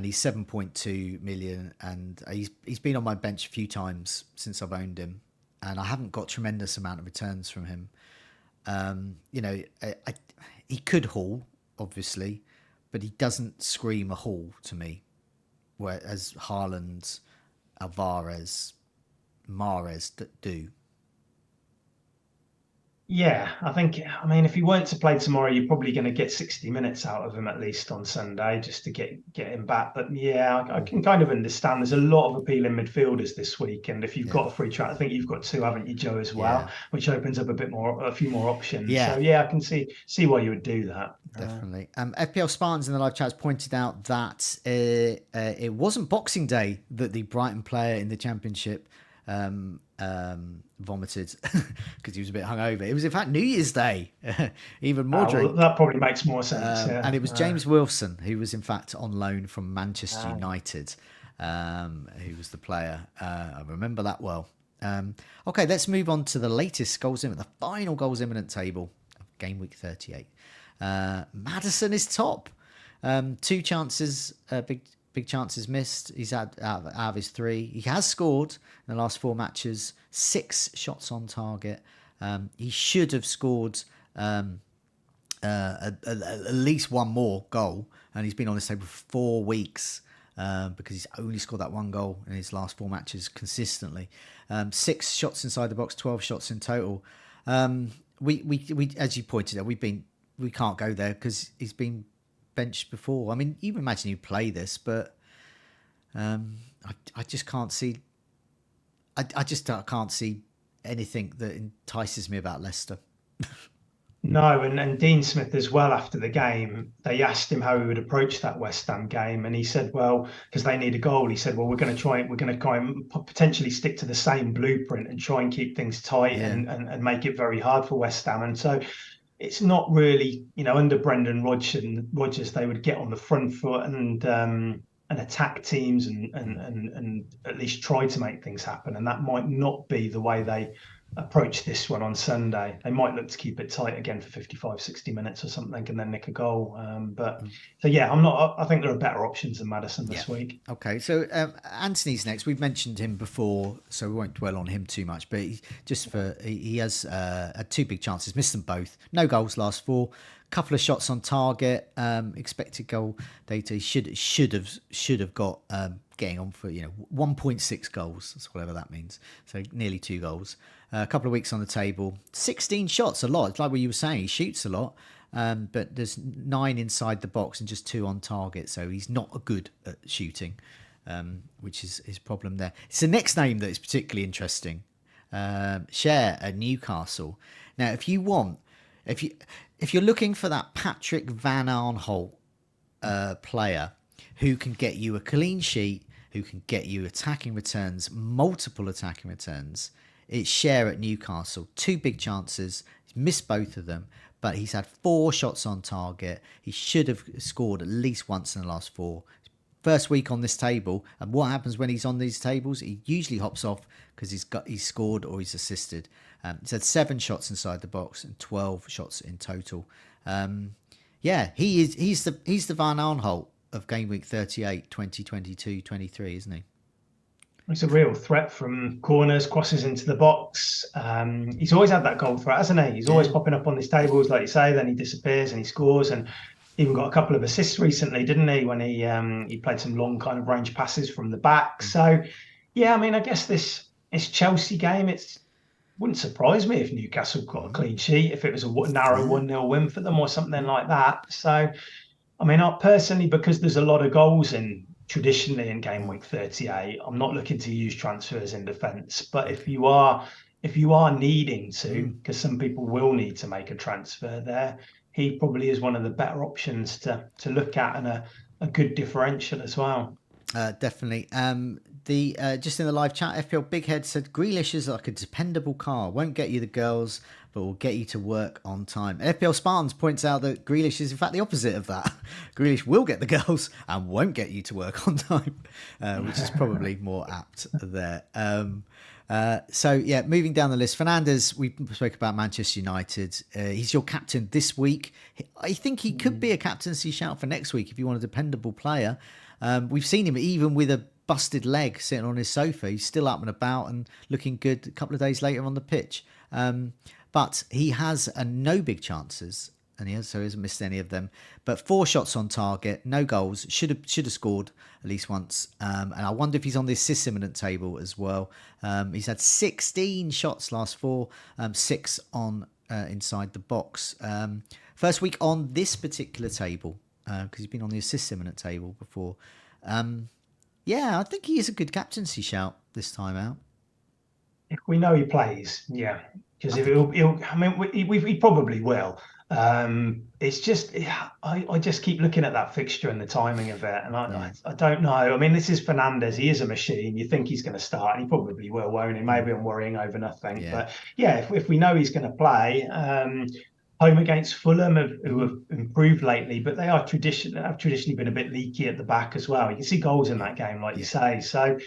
he's 7.2 million, and he's been on my bench a few times since I've owned him, and I haven't got tremendous amount of returns from him. He could haul, obviously, but he doesn't scream a haul to me. whereas Haaland, Alvarez, Mahrez do. Yeah, I mean, if he weren't to play tomorrow, you're probably going to get 60 minutes out of him at least on Sunday just to get him back. But yeah, I can kind of understand. There's a lot of appealing midfielders this week, and if you've Yeah. got a free transfer, I think you've got two, haven't you, Joe, as well, Yeah. which opens up a few more options. Yeah. So yeah, I can see why you would do that. Definitely. FPL Spartans in the live chat has pointed out that it wasn't Boxing Day that the Brighton player in the Championship vomited because he was a bit hungover. It was in fact New Year's Day. Even more drink. Well, that probably makes more sense. Yeah. And it was James Wilson, who was in fact on loan from Manchester United, who was the player. I remember that well. Okay, let's move on to the latest goals imminent, the final goals imminent table of Gameweek 38. Maddison is top. 2 chances, big chances missed. He's out of his 3. He has scored in the last 4 matches. 6 shots on target. He should have scored at least one more goal, and he's been on this table for 4 weeks because he's only scored that 1 goal in his last 4 matches consistently. 6 shots inside the box, 12 shots in total. We as you pointed out, we can't go there because he's been benched before. I mean, you imagine you play this, but I just can't see. I just can't see anything that entices me about Leicester. No, and Dean Smith as well after the game, they asked him how he would approach that West Ham game, and he said, well, because they need a goal, he said, well, we're going to try and potentially stick to the same blueprint and try and keep things tight and make it very hard for West Ham. And so it's not really, under Brendan Rodgers, they would get on the front foot and attack teams and at least try to make things happen. And that might not be the way they approach this one on Sunday. They might look to keep it tight again for 55, 60 minutes or something and then nick a goal. So yeah, I think there are better options than Maddison this week. Okay, so Anthony's next. We've mentioned him before, so we won't dwell on him too much, but he has had 2 big chances, missed them both. No goals last 4. Couple of shots on target. Expected goal data, he should have got getting on for 1.6 goals. That's whatever that means. So nearly 2 goals. A couple of weeks on the table. 16 shots, a lot. It's like what you were saying. He shoots a lot, but there's 9 inside the box and just 2 on target. So he's not good at shooting, which is his problem there. It's the next name that is particularly interesting. Share at Newcastle. Now, if you're looking for that Patrick Van Aanholt player who can get you a clean sheet, who can get you attacking returns, multiple attacking returns, it's Share at Newcastle. 2 big chances. He's missed both of them, but he's had 4 shots on target. He should have scored at least once in the last 4. First week on this table, and what happens when he's on these tables? He usually hops off because he's scored or he's assisted. He's had 7 shots inside the box and 12 shots in total. He's the Van Aanholt of Game Week 38, 2022-23, isn't he? He's a real threat from corners, crosses into the box. He's always had that goal threat, hasn't he? He's always popping up on these tables, like you say, then he disappears and he scores, and even got a couple of assists recently, didn't he, when he played some long kind of range passes from the back. So, yeah, I mean, I guess this Chelsea game, wouldn't surprise me if Newcastle got a clean sheet, if it was a narrow 1-0 win for them or something like that. So, I mean, personally, because there's a lot of goals traditionally in Game Week 38, I'm not looking to use transfers in defence. But if you are needing to, because some people will need to make a transfer there, he probably is one of the better options to look at, and a good differential as well. Definitely. Just in the live chat, FPL Big Head said Grealish is like a dependable car. Won't get you the girls, but will get you to work on time. FPL Spartans points out that Grealish is in fact the opposite of that. Grealish will get the girls and won't get you to work on time, which is probably more apt there. Moving down the list, Fernandes, we spoke about Manchester United. He's your captain this week. I think he could be a captaincy shout for next week if you want a dependable player. We've seen him even with a busted leg sitting on his sofa. He's still up and about and looking good a couple of days later on the pitch. But he has no big chances. and he hasn't missed any of them. But 4 shots on target, no goals. Should have scored at least once. And I wonder if he's on the assist imminent table as well. He's had 16 shots last 4, 6 on inside the box. First week on this particular table, because he's been on the assist imminent table before. Yeah, I think he is a good captaincy shout this time out. If we know he plays, yeah, because if he'll, I mean, he probably will. It's just, I just keep looking at that fixture and the timing of it, and I don't know. I mean, this is Fernandez. He is a machine. You think he's going to start, and he probably will, won't he? Maybe I'm worrying over nothing, but yeah, if we know he's going to play, home against Fulham, who have improved lately, but they have traditionally been a bit leaky at the back as well. You can see goals in that game, like you say. So,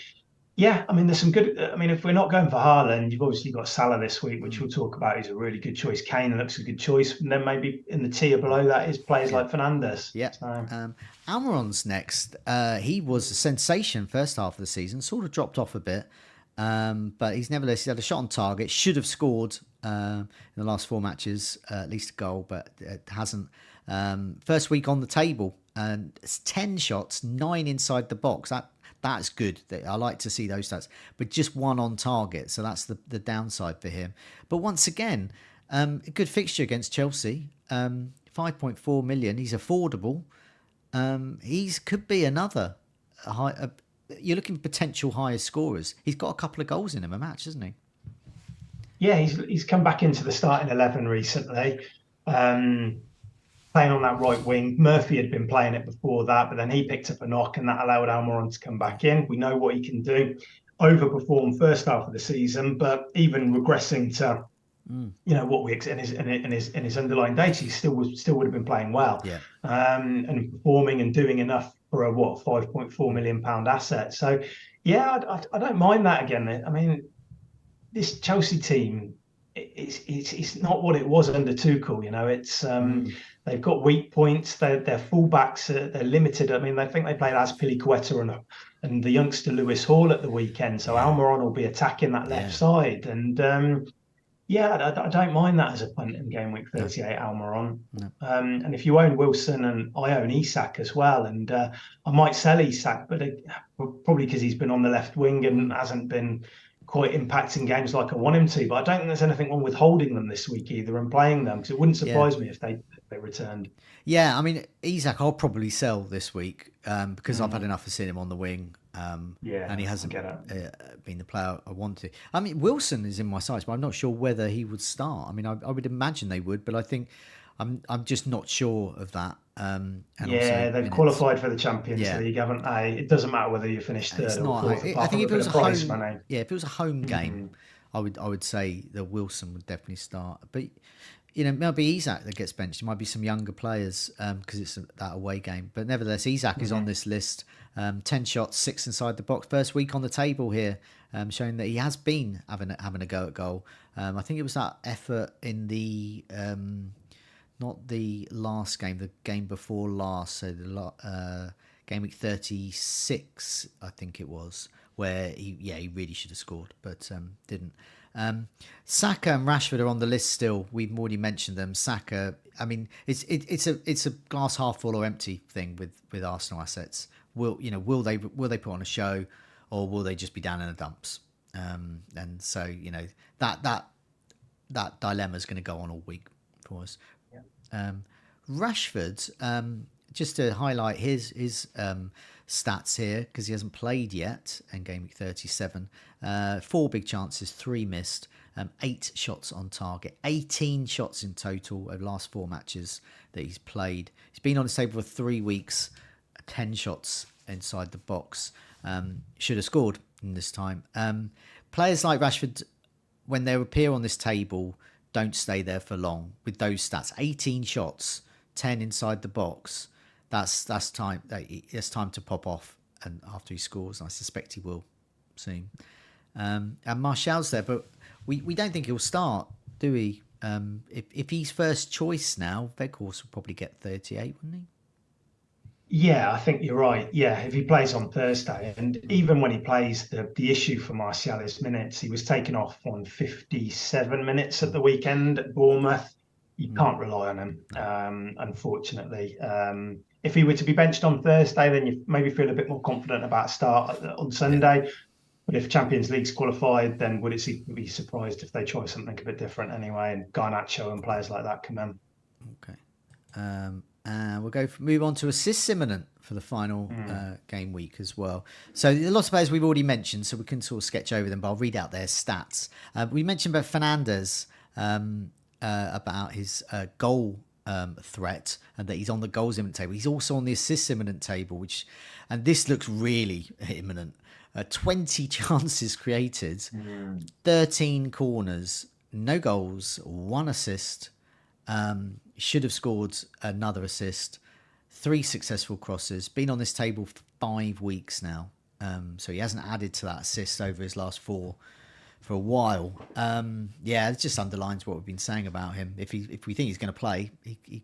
yeah, I mean, there's some good. I mean, if we're not going for Haaland, you've obviously got Salah this week, which we'll talk about. He's a really good choice. Kane looks a good choice. And then maybe in the tier below that is players like Fernandes. Yeah. So. Almiron's next. He was a sensation first half of the season, sort of dropped off a bit. But he's had a shot on target, should have scored in the last 4 matches, at least a goal, but it hasn't. First week on the table, and it's 10 shots, 9 inside the box. That's good. I like to see those stats, but just 1 on target. So that's the downside for him. But once again, a good fixture against Chelsea. 5.4 million. He's affordable. He's could be another high. You're looking at potential highest scorers. He's got a couple of goals in him a match, hasn't he? Yeah, he's come back into the starting 11 recently. Playing on that right wing. Murphy had been playing it before that, but then he picked up a knock and that allowed Almiron to come back in. We know what he can do. Overperformed first half of the season, but even regressing to what we in his underlying data, he still would have been playing well. Yeah. And performing and doing enough for a £5.4 million asset. So yeah, I don't mind that again. I mean, this Chelsea team, it's not what it was under Tuchel. It's they've got weak points. Their fullbacks they're limited. I mean, I think they played Azpilicueta and the youngster Lewis Hall at the weekend. So Almiron will be attacking that left side, and I don't mind that as a punt in game week 38, Almiron. No. And if you own Wilson, and I own Isak as well, and I might sell Isak, but probably because he's been on the left wing and hasn't been quite impacting games like I want him to. But I don't think there's anything wrong with holding them this week either and playing them, because it wouldn't surprise me if they returned. Yeah, I mean, Isak I'll probably sell this week because I've had enough of seeing him on the wing. And he hasn't been the player I want to. I mean, Wilson is in my sights, but I'm not sure whether he would start. I mean, I would imagine they would, but I think I'm just not sure of that. And they've qualified for the Champions League, haven't they? It doesn't matter whether you finish third or fourth. I think if it was a home, if it was a home game, I would say that Wilson would definitely start. But maybe Isak that gets benched. It might be some younger players because it's that away game. But nevertheless, Isak is on this list. 10 shots, 6 inside the box. First week on the table here, showing that he has been having a go at goal. I think it was that effort in the not the last game, the game before last, so the game week 36, I think it was, where he really should have scored, but didn't. Saka and Rashford are on the list still. We've already mentioned them. Saka, I mean, it's a glass half full or empty thing with Arsenal assets. Will they put on a show, or will they just be down in the dumps? And so that dilemma is going to go on all week for us. Rashford, just to highlight his stats here, because he hasn't played yet in game week 37. 4 big chances, 3 missed, 8 shots on target, 18 shots in total over the last 4 matches that he's played. He's been on the table for 3 weeks, 10 shots inside the box. Should have scored in this time. Players like Rashford, when they appear on this table, don't stay there for long with those stats. 18 shots, 10 inside the box. That's time. It's time to pop off, and after he scores, and I suspect he will soon. And Martial's there, but we don't think he'll start, do we? If he's first choice now, Weghorst will probably get 38, wouldn't he? Yeah, I think you're right. Yeah, if he plays on Thursday, and even when he plays, the issue for Martial is minutes. He was taken off on 57 minutes at the weekend at Bournemouth. you can't rely on him, unfortunately. If he were to be benched on Thursday, then you maybe feel a bit more confident about a start on Sunday. Yeah. But if Champions League's qualified, then would it be surprised if they try something a bit different anyway, and Garnacho and players like that come in? Okay. We'll move on to assists imminent for the final game week as well. So a lot of players we've already mentioned, so we can sort of sketch over them, but I'll read out their stats. We mentioned about Fernandes, about his goal threat, and that he's on the goals imminent table. He's also on the assists imminent table, and this looks really imminent. 20 chances created, 13 corners, no goals, 1 assist. Should have scored another assist, 3 successful crosses. Been on this table for 5 weeks now, so he hasn't added to that assist over his last 4 for a while. It just underlines what we've been saying about him. If we think he's going to play, he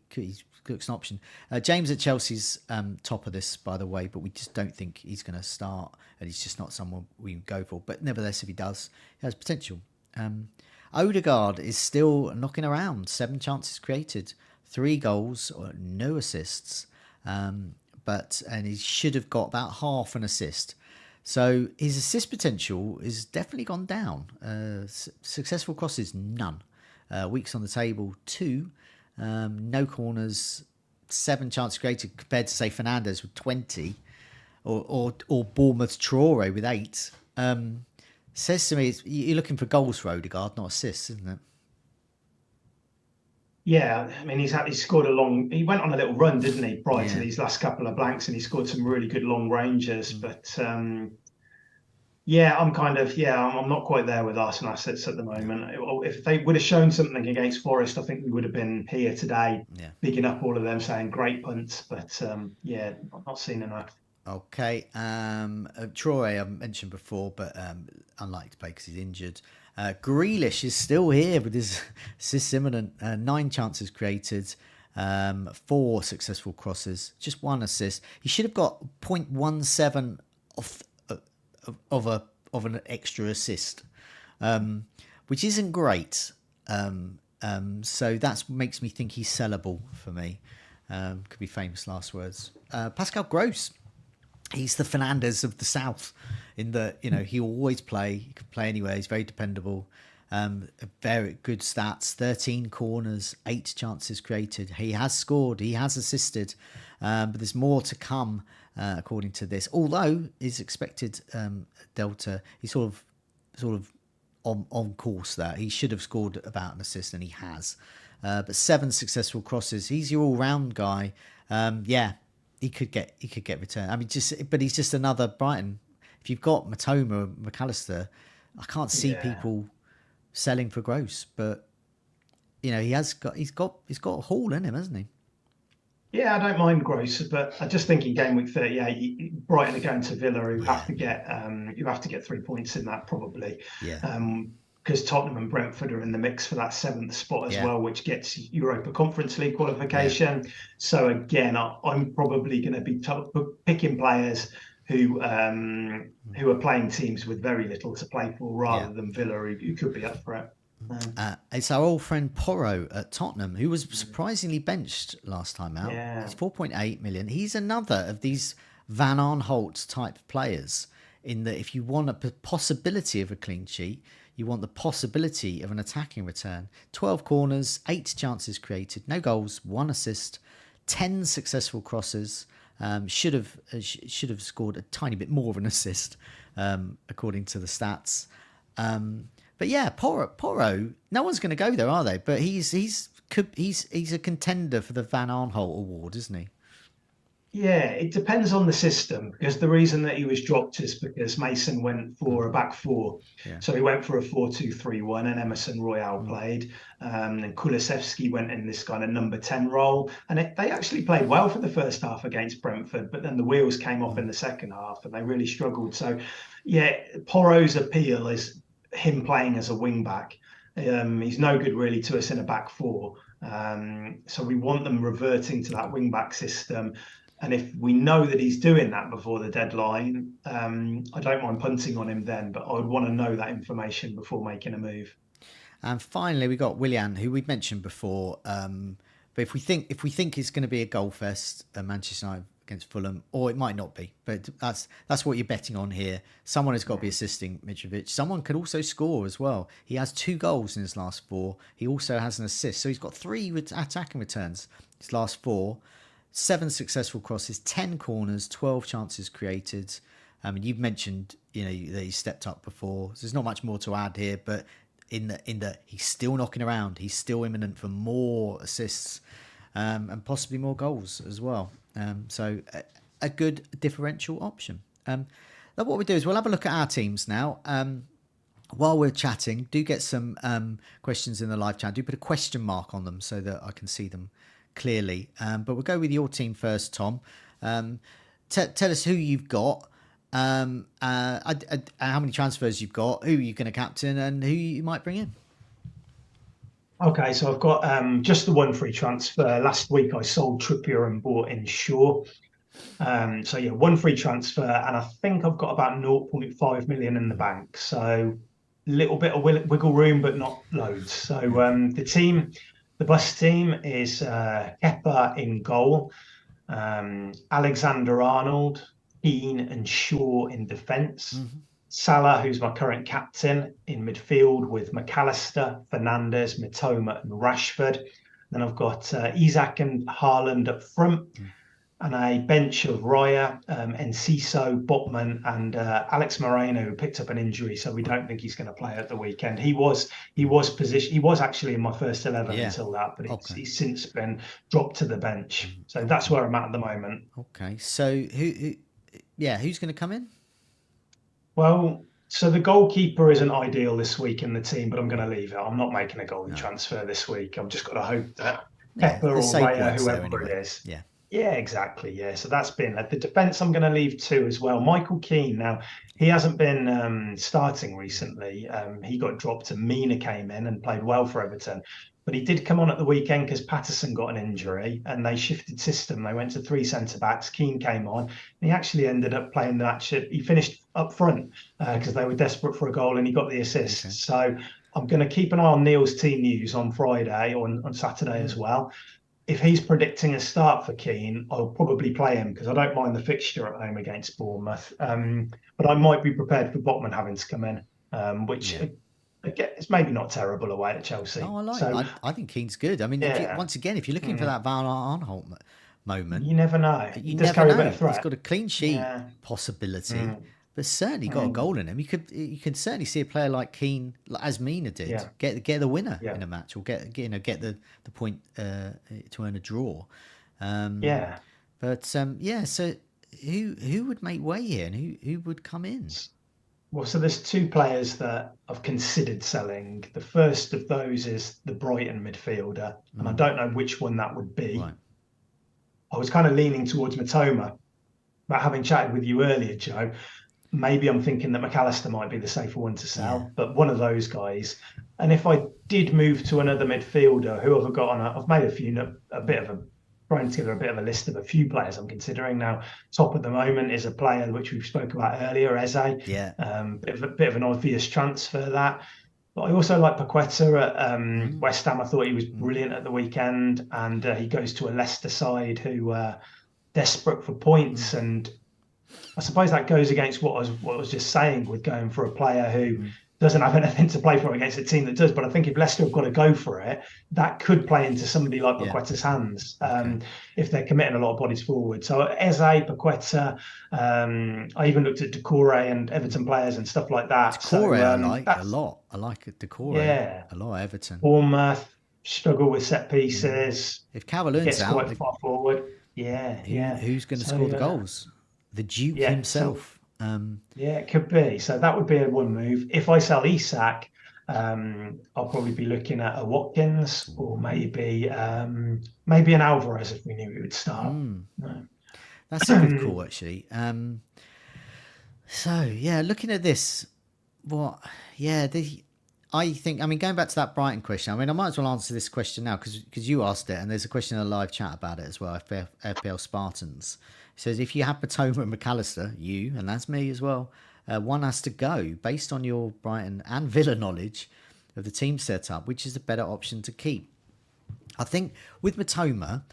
looks an option. James at Chelsea's top of this, by the way, but we just don't think he's going to start, and he's just not someone we can go for. But nevertheless, if he does, he has potential. Odegaard is still knocking around, 7 chances created, 3 goals, no assists, and he should have got about half an assist. So his assist potential is definitely gone down. Successful crosses, none. Weeks on the table, 2. No corners, 7 chances created compared to, say, Fernandes with 20, or Bournemouth's Traore with 8. Says to me, you're looking for goals for Odegaard, not assists, isn't it? Yeah, I mean, he scored he went on a little run, didn't he, prior to these last couple of blanks, and he scored some really good long rangers. But I'm not quite there with Arsenal assets at the moment. If they would have shown something against Forest, I think we would have been here today, bigging up all of them, saying great punts. But I'm not seeing enough. Okay, Troy I mentioned before, but unlikely to play because he's injured. Grealish is still here with his assists imminent. 9 chances created, 4 successful crosses, just 1 assist. He should have got 0.17 of an extra assist, which isn't great. So that makes me think he's sellable for me. Could be famous last words. Pascal Gross. He's the Fernandes of the South, in that, he'll always play. He can play anywhere. He's very dependable. Very good stats. 13 corners, 8 chances created. He has scored. He has assisted. But there's more to come, according to this. Although his expected delta, he's sort of on course there. He should have scored about an assist, and he has. But 7 successful crosses. He's your all-round guy. He could get return. I mean, but he's just another Brighton. If you've got Matoma, McAllister, I can't see people selling for Gross. But he's got a haul in him, hasn't he? Yeah, I don't mind Gross, but I just think in Gameweek 38, Brighton are going to Villa, who have to get 3 points in that probably. Yeah. Because Tottenham and Brentford are in the mix for that 7th spot as well, which gets Europa Conference League qualification. Yeah. So again, I'm probably going to be picking players who are playing teams with very little to play for, rather than Villa, who could be up for it. It's our old friend Porro at Tottenham, who was surprisingly benched last time out. Yeah. He's 4.8 million. He's another of these Van Aanholt type players, in that if you want a possibility of a clean sheet, you want the possibility of an attacking return. 12 corners, 8 chances created, no goals, 1 assist, 10 successful crosses. Should have scored a tiny bit more of an assist, according to the stats. But yeah, Porro, no one's going to go there, are they? But he's a contender for the Van Aanholt Award, isn't he? Yeah, it depends on the system, because the reason that he was dropped is because Mason went for a back 4. Yeah. So he went for a 4-2-3-1, and Emerson Royale played. And Kulusevski went in this kind of number 10 role. And they actually played well for the first half against Brentford, but then the wheels came off in the second half and they really struggled. So yeah, Porro's appeal is him playing as a wing back. He's no good really to us in a back 4. So we want them reverting to that wing back system. And if we know that he's doing that before the deadline, I don't mind punting on him then, but I would want to know that information before making a move. And finally, we got Willian, who we've mentioned before. But if we think it's going to be a goal fest, Manchester United against Fulham, or it might not be, but that's what you're betting on here. Someone has got to be assisting Mitrovic. Someone could also score as well. He has 2 goals in his last 4. He also has an assist, so he's got 3 attacking returns. His last 4, 7 successful crosses, 10 corners, 12 chances created. You've mentioned that he stepped up before. So there's not much more to add here, but in the he's still knocking around. He's still imminent for more assists and possibly more goals as well. So a good differential option. Now what we do is we'll have a look at our teams now. While we're chatting, do get some questions in the live chat. Do put a question mark on them so that I can see them clearly. But we'll go with your team first, Tom. Tell us who you've got. How many transfers you've got, who you're going to captain, and who you might bring in. Okay, so I've got just the one free transfer. Last week I sold Trippier and bought in Shaw. So yeah, one free transfer, and I think I've got about 0.5 million in the bank. So a little bit of wiggle room, but not loads. So the bus team is Kepa in goal, Alexander-Arnold, Keane and Shaw in defence. Salah, who's my current captain, in midfield with McAllister, Fernandes, Mitoma and Rashford. Then I've got Isak and Haaland up front, and a bench of Raya, Enciso, Botman and Alex Moreno, who picked up an injury, so we don't think he's going to play at the weekend. He was actually in my first 11 until that, but he's since been dropped to the bench. So that's where I'm at the moment. Okay, so who's going to come in? Well, so the goalkeeper isn't ideal this week in the team, but I'm going to leave it. I'm not making a goalie transfer this week. I've just got to hope that Pepper or Raya, whoever it is. Yeah, exactly. Yeah, so that's been at the defence. I'm going to leave 2 as well. Michael Keane. Now he hasn't been starting recently. He got dropped, and Mina came in and played well for Everton. But he did come on at the weekend because Patterson got an injury and they shifted system. They went to 3 centre-backs. Keane came on. And he actually ended up playing the match. He finished up front because they were desperate for a goal and he got the assist. Okay. So I'm going to keep an eye on Neil's team news on Friday or on Saturday as well. If he's predicting a start for Keane, I'll probably play him because I don't mind the fixture at home against Bournemouth. But I might be prepared for Botman having to come in, which... It's maybe not terrible away at Chelsea. No, I like it. I think Keane's good. I mean, once again, if you're looking for that Van Aanholt moment... You never know. He does carry a bit of threat. He's got a clean sheet possibility, but certainly got a goal in him. You can certainly see a player like Keane, as Mina did, get the winner in a match or get the point to earn a draw. But so who would make way here and who would come in? Well, so there's 2 players that I've considered selling. The first of those is the Brighton midfielder, and I don't know which one that would be. Right. I was kind of leaning towards Mitoma, but having chatted with you earlier, Joe, maybe I'm thinking that McAllister might be the safer one to sell, but one of those guys. And if I did move to another midfielder, who have I got on? I've made thrown together a bit of a list of a few players I'm considering now. Top at the moment is a player which we've spoke about earlier, Eze. Bit of an obvious transfer that. But I also like Paqueta at West Ham. I thought he was brilliant at the weekend, and he goes to a Leicester side who are desperate for points. And I suppose that goes against what I was just saying with going for a player who doesn't have anything to play for against a team that does. But I think if Leicester have got to go for it, that could play into somebody like Paqueta's hands if they're committing a lot of bodies forward. So Eze, Paqueta, I even looked at Decore and Everton players and stuff like that. Decore I like a lot. I like Decore a lot, Everton. Bournemouth struggle with set pieces. If Calvert-Lewin's out, quite far forward. Who's going to score the goals? The Duke himself. It could be. So that would be a one move. If I sell Isak, I'll probably be looking at a Watkins or maybe an Alvarez if we knew he would start. That's a good call, actually. Looking at this, I think, going back to that Brighton question, I might as well answer this question now because you asked it, and there's a question in the live chat about it as well. FPL Spartans. It says, if you have Mitoma and McAllister, and that's me as well, one has to go. Based on your Brighton and Villa knowledge, of the team setup, which is the better option to keep. I think with Matoma,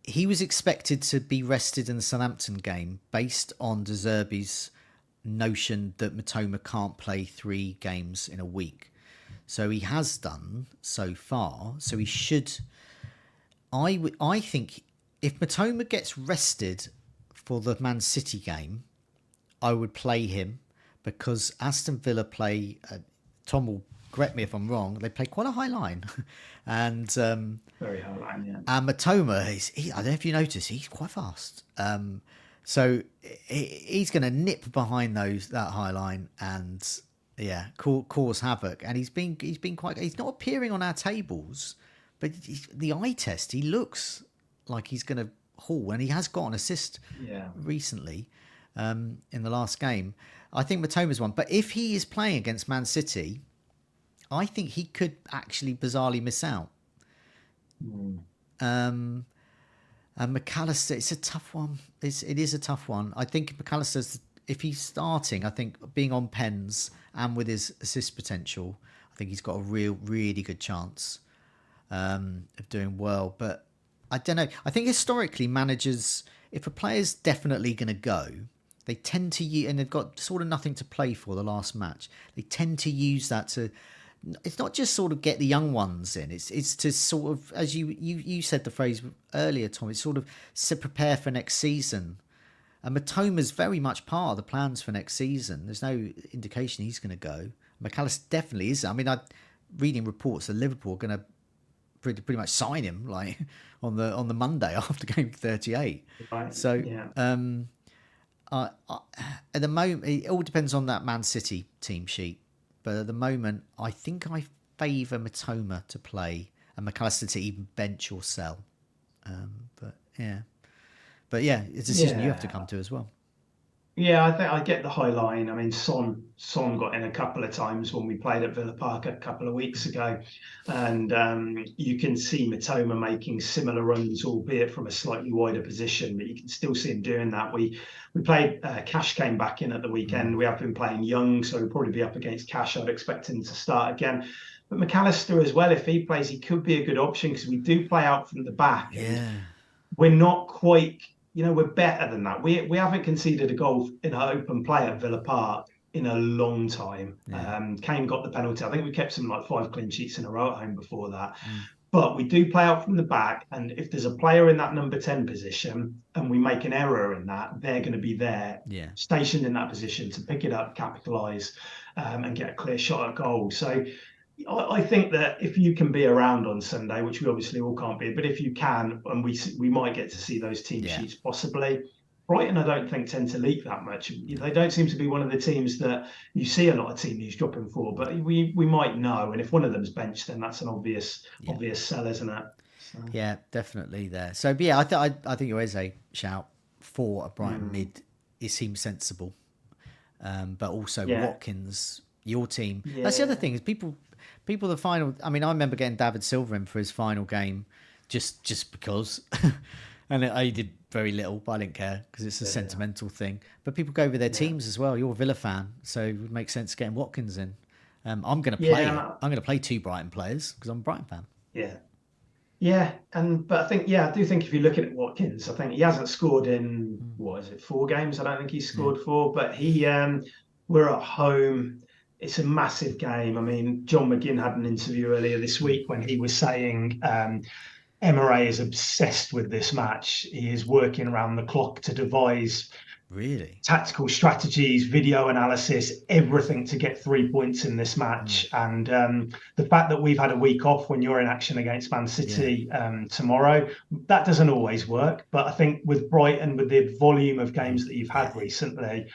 he was expected to be rested in the Southampton game based on De Zerbi's notion that Matoma can't play 3 games in a week. So he has done so far. So he should. I think if Matoma gets rested for the Man City game, I would play him because Aston Villa play. Tom will correct me if I'm wrong. They play quite a high line, and very high line. Yeah. And Matoma, I don't know if you notice, he's quite fast. So he's going to nip behind that high line and cause havoc. And he's been quite. He's not appearing on our tables, but the eye test, he looks like he's going to haul, and he has got an assist recently in the last game. I think Matoma's one, but if he is playing against Man City, I think he could actually bizarrely miss out. And McAllister, it's a tough one. It is a tough one. I think McAllister's, if he's starting, I think being on pens and with his assist potential, I think he's got a really good chance of doing well. But I don't know. I think historically managers, if a player's definitely going to go, they tend to use, and they've got sort of nothing to play for the last match, they tend to use that to, it's not just sort of get the young ones in, it's to sort of, as you said the phrase earlier, Tom, it's sort of to prepare for next season. And Matoma's very much part of the plans for next season. There's no indication he's going to go. McAllister definitely is. I mean, I'm reading reports that Liverpool are going to pretty much sign him like on the Monday after Game38. Right. So at the moment, it all depends on that Man City team sheet. But at the moment, I think I favour Matoma to play and McAllister to even bench or sell. But yeah, it's a decision you have to come to as well. Yeah, I think I get the high line. I mean, Son got in a couple of times when we played at Villa Park a couple of weeks ago, and you can see Matoma making similar runs, albeit from a slightly wider position. But you can still see him doing that. We played Cash came back in at the weekend. We have been playing Young, so he'll probably be up against Cash. I'd expect him to start again. But McAllister as well, if he plays, he could be a good option because we do play out from the back. Yeah, we're not quite. We're better than that. We haven't conceded a goal in an open play at Villa Park in a long time. Yeah. Kane got the penalty. I think we kept some like 5 clean sheets in a row at home before that. But we do play out from the back. And if there's a player in that number 10 position and we make an error in that, they're going to be there, stationed in that position to pick it up, capitalise and get a clear shot at goal. So I think that if you can be around on Sunday, which we obviously all can't be, but if you can, and we might get to see those team sheets possibly. Brighton, I don't think, tend to leak that much. They don't seem to be one of the teams that you see a lot of team news dropping for, but we might know. And if one of them's benched, then that's an obvious sell, isn't it? So. Yeah, definitely there. So, yeah, I think there is a shout for a Brighton mid. It seems sensible. But also Watkins, your team. Yeah. That's the other thing is people the final. I mean, I remember getting David Silva in for his final game, just because, and he did very little, but I didn't care because it's a sentimental thing. But people go with their teams as well. You're a Villa fan, so it would make sense getting Watkins in. I'm going to play. I'm going to play 2 Brighton players because I'm a Brighton fan. Yeah, but I think I do think if you're looking at Watkins, I think he hasn't scored in 4 games. I don't think he's scored 4, but we're at home. It's a massive game. I mean, John McGinn had an interview earlier this week when he was saying Emery is obsessed with this match. He is working around the clock to devise tactical strategies, video analysis, everything to get 3 points in this match. And the fact that we've had a week off when you're in action against Man City tomorrow, that doesn't always work. But I think with Brighton, with the volume of games that you've had recently,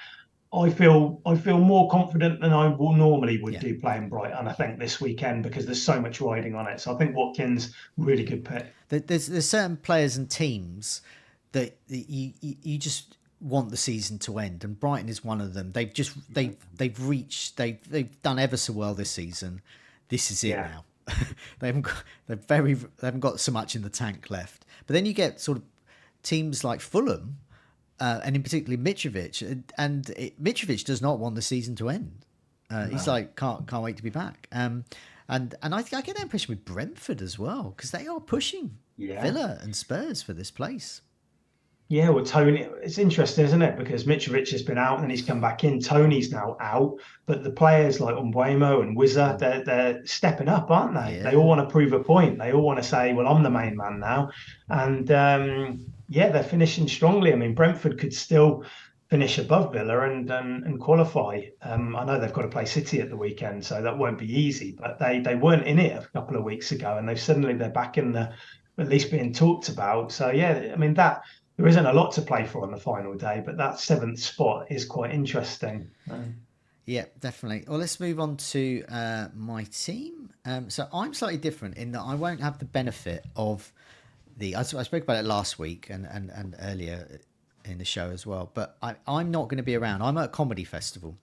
I feel more confident than I normally would do playing Brighton, I think, this weekend because there's so much riding on it. So I think Watkins, really good pick. There's certain players and teams that you just want the season to end, and Brighton is one of them. They've done ever so well this season. This is it now. They haven't got so much in the tank left. But then you get sort of teams like Fulham. And in particular Mitrovic, and Mitrovic does not want the season to end. He's like can't wait to be back. And I get the impression with Brentford as well, because they are pushing Yeah. Villa and Spurs for this place. Yeah, well, Tony, it's interesting, isn't it? Because Mitrovic has been out and then he's come back in. Tony's now out, but the players like Umbuemo and Wizza, they're stepping up, aren't they? They all Yeah, want to prove a point. They all want to say, well, I'm the main man now. And yeah, they're finishing strongly. I mean, Brentford could still finish above Villa and qualify. I know they've got to play City at the weekend, so that won't be easy, but they weren't in it a couple of weeks ago and they're back in the at least being talked about. So yeah, I mean that there isn't a lot to play for on the final day, but that seventh spot is quite interesting. yeah, definitely. Well, let's move on to my team. So I'm slightly different in that I won't have the benefit of I spoke about it last week and earlier in the show as well, but I'm not going to be around. I'm at a comedy festival.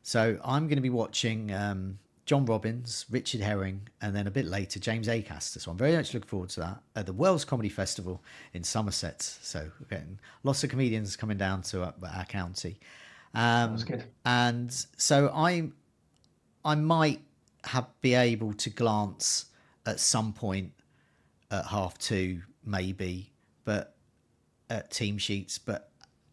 So I'm going to be watching John Robbins, Richard Herring, and then a bit later, James Acaster. So I'm very much looking forward to that at the Wells Comedy Festival in Somerset. So we're getting lots of comedians coming down to our county. Sounds good. And so I might be able to glance at some point at 2:30, maybe, but at team sheets. But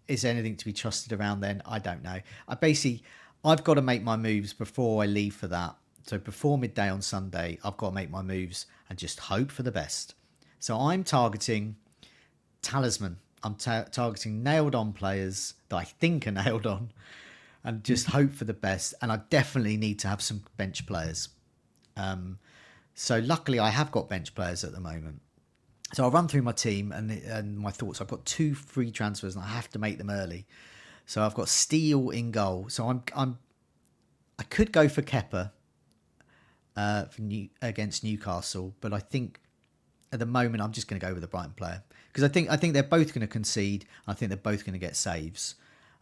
is there anything to be trusted around then? I don't know. I've got to make my moves before I leave for that. So before midday on Sunday, I've got to make my moves and just hope for the best. So I'm targeting talisman. I'm targeting nailed on players that I think are nailed on and just hope for the best. And I definitely need to have some bench players. So luckily I have got bench players at the moment. So I'll run through my team and my thoughts. I've got 2 free transfers and I have to make them early. So I've got Steele in goal. So I could go for Kepa against Newcastle, but I think at the moment I'm just going to go with the Brighton player because I think they're both going to concede. I think they're both going to get saves,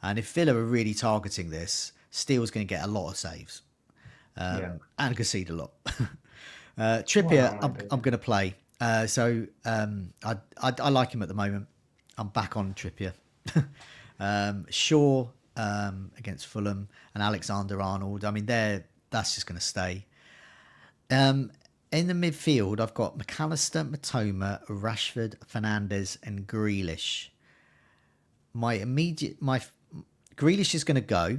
and if Villa are really targeting this, Steele's going to get a lot of saves and concede a lot. Trippier, I'm going to play. So I like him at the moment. I'm back on Trippier. Shaw against Fulham and Alexander-Arnold. I mean, that's just going to stay. In the midfield, I've got McAllister, Matoma, Rashford, Fernandes, and Grealish. My Grealish is going to go,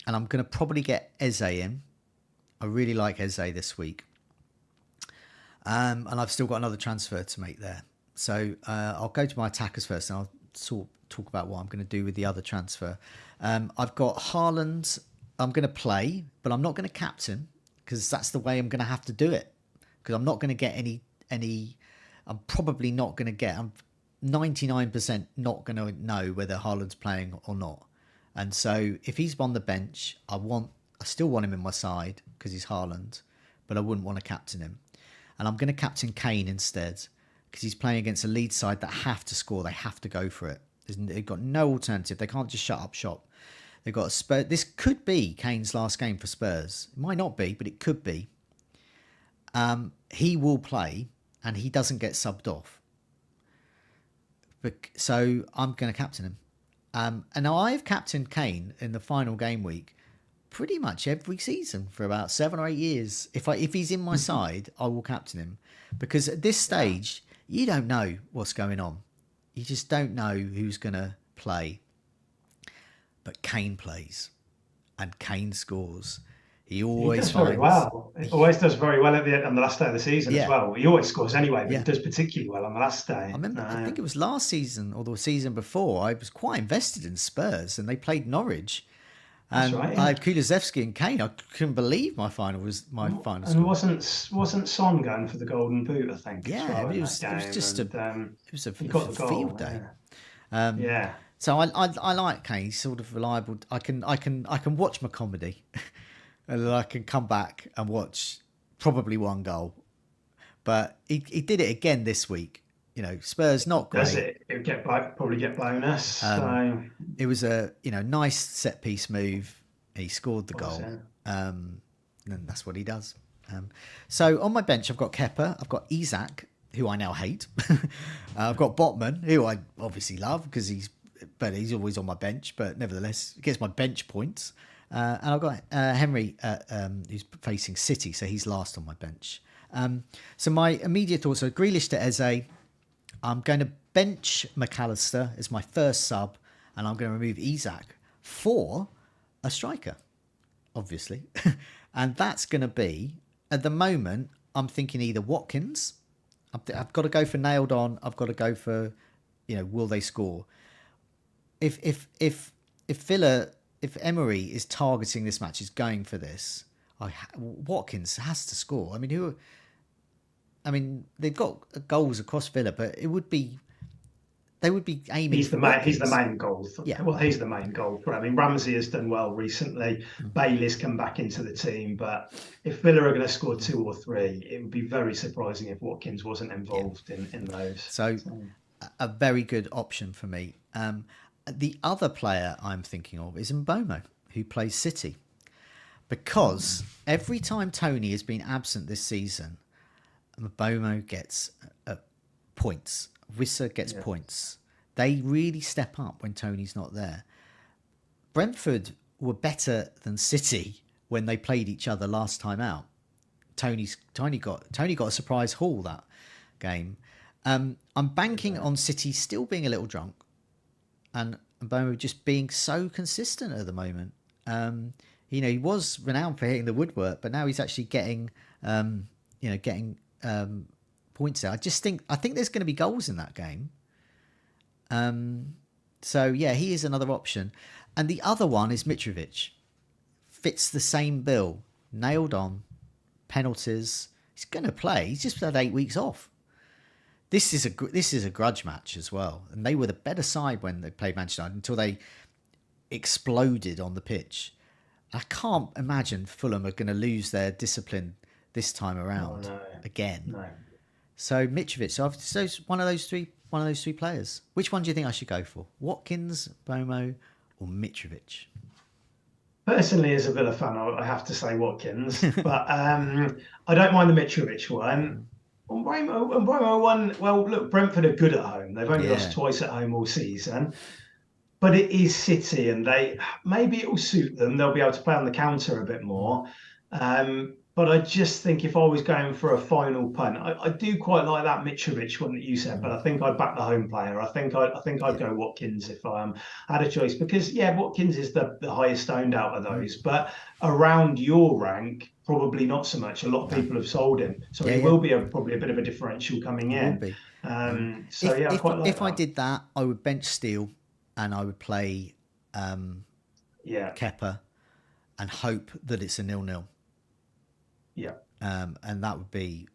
and I'm going to probably get Eze in. I really like Eze this week. And I've still got another transfer to make there. So I'll go to my attackers first, and I'll talk about what I'm going to do with the other transfer. I've got Haaland. I'm going to play, but I'm not going to captain because that's the way I'm going to have to do it. Because I'm not going to get any. I'm probably not going to get. I'm 99% not going to know whether Haaland's playing or not. And so if he's on the bench, I still want him in my side because he's Haaland, but I wouldn't want to captain him. And I'm going to captain Kane instead because he's playing against a Leeds side that have to score. They have to go for it. They've got no alternative. They can't just shut up shop. They've got a Spurs. This could be Kane's last game for Spurs. It might not be, but it could be. He will play, and he doesn't get subbed off. So I'm going to captain him. And now I've captained Kane in the final game week pretty much every season for about 7 or 8 years. If he's in my side, I will captain him. Because at this stage, you don't know what's going on. You just don't know who's going to play. But Kane plays. And Kane scores. He always does very well. He always does very well on the last day of the season as well. He always scores anyway, but he does particularly well on the last day. I remember, I think it was last season or the season before, I was quite invested in Spurs and they played Norwich. And right, I had Kulusevski and Kane. I couldn't believe my final final and score. wasn't Son going for the Golden Boot? I think. Yeah, well it was just a field day. So I like Kane. He's sort of reliable. I can watch my comedy, and then I can come back and watch probably one goal. But he did it again this week. You know, Spurs not great. Does it? It would probably get bonus. So. It was a nice set piece move. He scored the goal, and that's what he does. So on my bench, I've got Kepa, I've got Isak, who I now hate. I've got Botman, who I obviously love because he's always on my bench, but nevertheless, he gets my bench points. And I've got Henry, who's facing City, so he's last on my bench. So my immediate thoughts are Grealish to Eze. I'm going to bench McAllister as my first sub, and I'm going to remove Isak for a striker, obviously. And that's going to be, at the moment, I'm thinking either Watkins. I've got to go for nailed on. I've got to go for, will they score? If Emery is targeting this match, is going for this, Watkins has to score. I mean, they've got goals across Villa, but they would be aiming. He's the main goal. Yeah. Well, he's the main goal for. I mean, Ramsey has done well recently. Bailey's come back into the team, but if Villa are going to score 2 or 3, it would be very surprising if Watkins wasn't involved in those. So, a very good option for me. The other player I'm thinking of is Mbomo, who plays City, because every time Tony has been absent this season, Mbomo gets points. Wissa gets points. They really step up when Tony's not there. Brentford were better than City when they played each other last time out. Tony got a surprise haul that game. I'm banking on City still being a little drunk, and Mbomo just being so consistent at the moment. He was renowned for hitting the woodwork, but now he's actually getting points out. I think there's going to be goals in that game. So yeah, he is another option. And the other one is Mitrovic. Fits the same bill. Nailed on. Penalties. He's going to play. He's just had 8 weeks off. This is a grudge match as well. And they were the better side when they played Manchester United until they exploded on the pitch. I can't imagine Fulham are going to lose their discipline this time around again. No. So Mitrovic. So one of those three players. Which one do you think I should go for? Watkins, Bomo, or Mitrovic? Personally, as a Villa fan, I have to say Watkins, but I don't mind the Mitrovic one. And Bomo one. Well, look, Brentford are good at home. They've only lost twice at home all season. But it is City, and maybe it will suit them. They'll be able to play on the counter a bit more. But I just think if I was going for a final punt, I do quite like that Mitrovic one that you said. But I think I'd back the home player. I think I'd go Watkins if I had a choice, because Watkins is the highest owned out of those. But around your rank, probably not so much. A lot of people have sold him, so it will be probably a bit of a differential coming in. I quite like if I did that, I would bench Steele. And I would play Kepa and hope that it's a 0-0. Yeah. And that would be,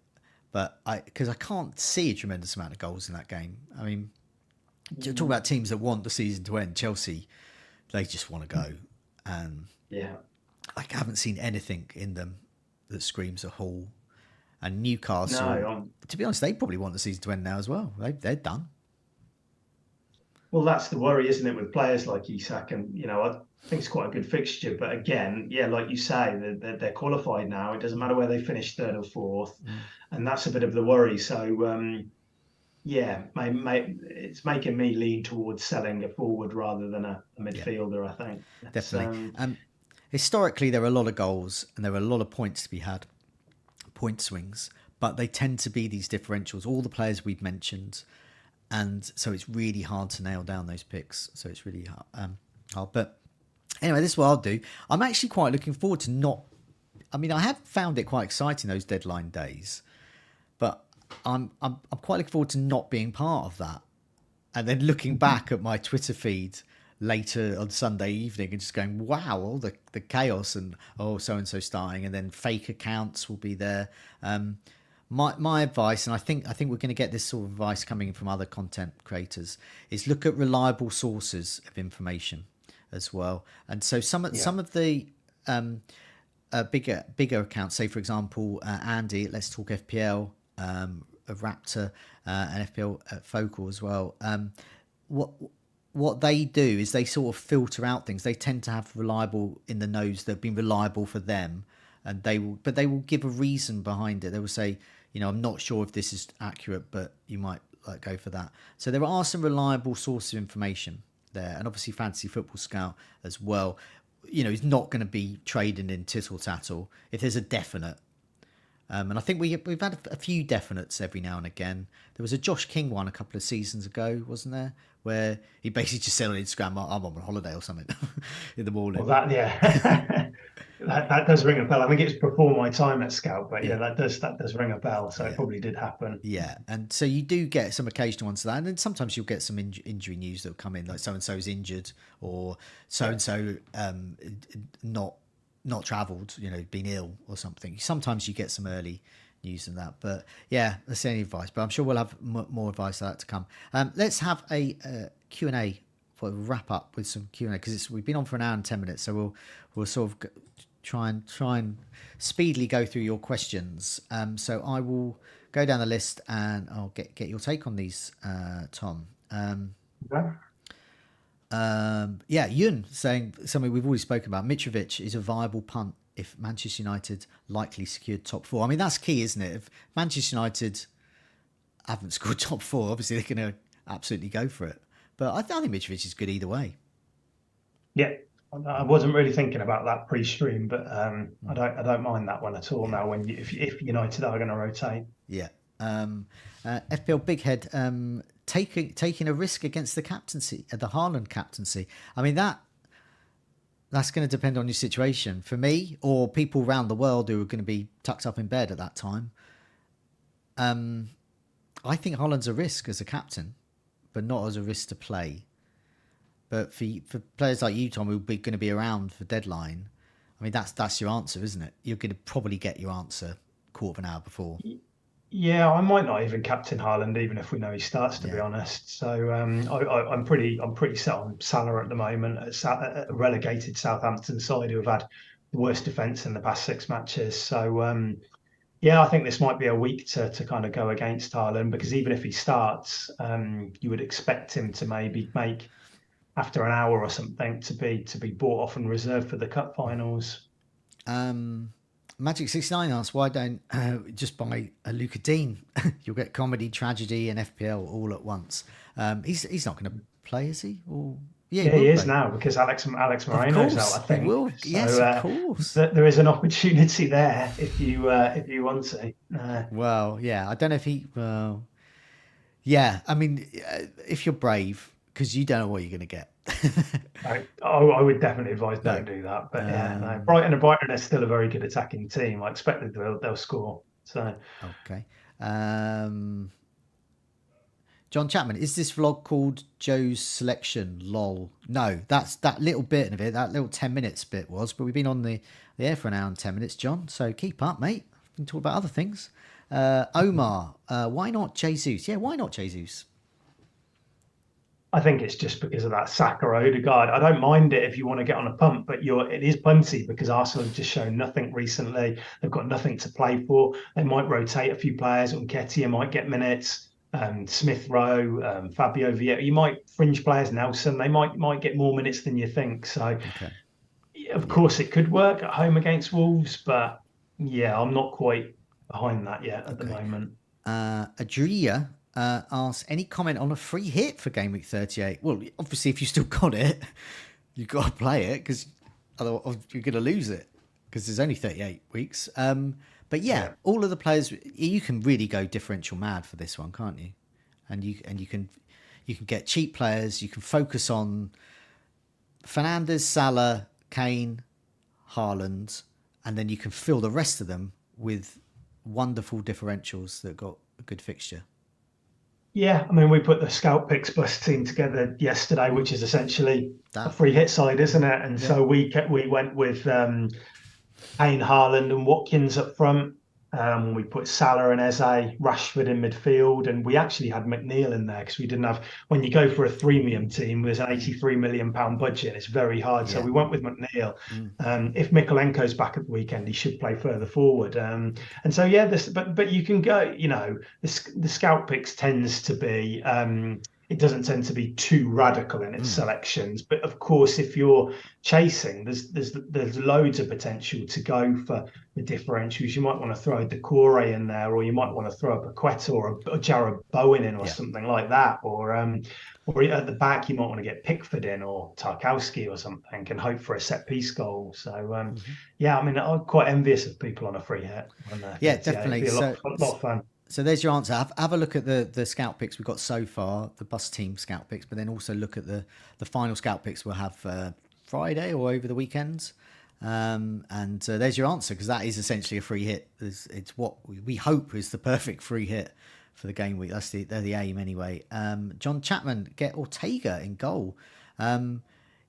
because I can't see a tremendous amount of goals in that game. I mean, talk about teams that want the season to end. Chelsea, they just want to go. And I haven't seen anything in them that screams a haul. And Newcastle, to be honest, they probably want the season to end now as well. They're done. Well, that's the worry, isn't it, with players like Isak? And, I think it's quite a good fixture. But again, like you say, they're qualified now. It doesn't matter where they finish 3rd or 4th. And that's a bit of the worry. So, it's making me lean towards selling a forward rather than a midfielder, I think. Definitely. Historically, there are a lot of goals and there are a lot of points to be had, point swings. But they tend to be these differentials. All the players we've mentioned. And so it's really hard to nail down those picks. So it's really hard. But anyway, this is what I'll do. I'm actually quite looking forward to I have found it quite exciting, those deadline days. But I'm quite looking forward to not being part of that. And then looking back at my Twitter feed later on Sunday evening and just going, wow, all the chaos and, so-and-so starting. And then fake accounts will be there. My advice, and I think we're going to get this sort of advice coming from other content creators, is look at reliable sources of information as well. And so some of the bigger accounts, say for example Andy at Let's Talk FPL, Raptor, and FPL Focal as well. What they do is they sort of filter out things. They tend to have reliable in the knows that have been reliable for them. And they will give a reason behind it. They will say, I'm not sure if this is accurate, but you might go for that. So there are some reliable sources of information there, and obviously Fantasy Football Scout as well. he's not going to be trading in tittle tattle if there's a definite. And I think we've had a few definites every now and again. There was a Josh King one a couple of seasons ago, wasn't there? Where he basically just said on Instagram, "I'm on holiday or something" in the morning. Well, that does ring a bell. I think it's before my time at Scout, but yeah, that does ring a bell. So it probably did happen. Yeah, and so you do get some occasional ones to that, and then sometimes you'll get some injury news that will come in, like so and so is injured, or so and so not travelled, been ill or something. Sometimes you get some early news than that, but yeah, that's the only advice. But I'm sure we'll have more advice on that to come. Let's have a Q&A for a wrap up with some Q&A, because we've been on for an hour and 10 minutes, so we'll sort of try and speedily go through your questions. So I will go down the list and I'll get your take on these, Tom. Yun saying something we've already spoken about. Mitrovic is a viable punt if Manchester United likely secured top four. I mean, that's key, isn't it? If Manchester United haven't scored top four, obviously they're going to absolutely go for it. But I think Mitrovic is good either way. Yeah, I wasn't really thinking about that pre-stream, but I don't mind that one at all now. If United are going to rotate, yeah. FPL Big Head taking a risk against the captaincy, the Haaland captaincy. I mean that's going to depend on your situation. For me, or people around the world who are going to be tucked up in bed at that time, I think Haaland's a risk as a captain, but not as a risk to play. But for players like you, Tom, who are going to be around for deadline, I mean, that's your answer, isn't it? You're going to probably get your answer quarter of an hour before. Yeah, I might not even captain Haaland, even if we know he starts, to be honest. So I'm pretty set on Salah at the moment, at a relegated Southampton side who have had the worst defence in the past 6 matches. So I think this might be a week to kind of go against Haaland, because even if he starts, you would expect him to maybe make, after an hour or something, to be bought off and reserved for the cup finals. Magic 69 asks, why don't just buy a Luca Dean? You'll get comedy, tragedy, and FPL all at once. He's not going to play, is he? Or he is now, because Alex Moreno's out, I think. He will. So, yes, of course. There is an opportunity there if you want to. Well, yeah, I don't know if he. Well, yeah, I mean, if you're brave, because you don't know what you're going to get. I would definitely advise don't do that. But Brighton are still a very good attacking team. I expect that they'll score. So okay. John Chapman, is this vlog called Joe's Selection? Lol. No, that's that little bit of it. That little 10 minutes bit was. But we've been on the air for an hour and 10 minutes, John. So keep up, mate. We can talk about other things. Omar, why not Jesus? Yeah, why not Jesus? I think it's just because of that Saka or Odegaard. I don't mind it if you want to get on a punt, but it is punty because Arsenal have just shown nothing recently. They've got nothing to play for. They might rotate a few players. Nketiah might get minutes. Smith Rowe, Fabio Vieira. You might fringe players. Nelson. They might get more minutes than you think. So, of course, it could work at home against Wolves, but I'm not quite behind that yet at the moment. Adria asks, any comment on a free hit for Gameweek 38? Well, obviously, if you still got it, you've got to play it, because otherwise you're going to lose it, because there's only 38 weeks. But all of the players, you can really go differential mad for this one, can't you? And you can get cheap players. You can focus on Fernandes, Salah, Kane, Haaland, and then you can fill the rest of them with wonderful differentials that got a good fixture. Yeah, I mean, we put the Scout Picks Plus team together yesterday, which is essentially a free hit side, isn't it? And so we went with Kane, Haaland and Watkins up front. We put Salah and Eze, Rashford in midfield, and we actually had McNeil in there because we didn't have. When you go for a freemium team, there's an £83 million budget. It's very hard, so we went with McNeil. If Mikolenko's back at the weekend, he should play further forward. And so but you can go. The Scout Picks tends to be. it doesn't tend to be too radical in its selections. But of course, if you're chasing, there's loads of potential to go for the differentials. You might want to throw a Decore in there, or you might want to throw a Paqueta or a Jarrod Bowen in, or something like that, or at the back you might want to get Pickford in or Tarkowski or something, and hope for a set piece goal. So yeah, I mean, I'm quite envious of people on a free hit. Yeah, definitely. It'd be a lot of fun. So there's your answer. Have a look at the scout picks we've got so far, the bus team scout picks, but then also look at the final scout picks we'll have Friday or over the weekends. And there's your answer, because that is essentially a free hit. It's what we hope is the perfect free hit for the game week. They're the aim anyway. John Chapman, get Ortega in goal.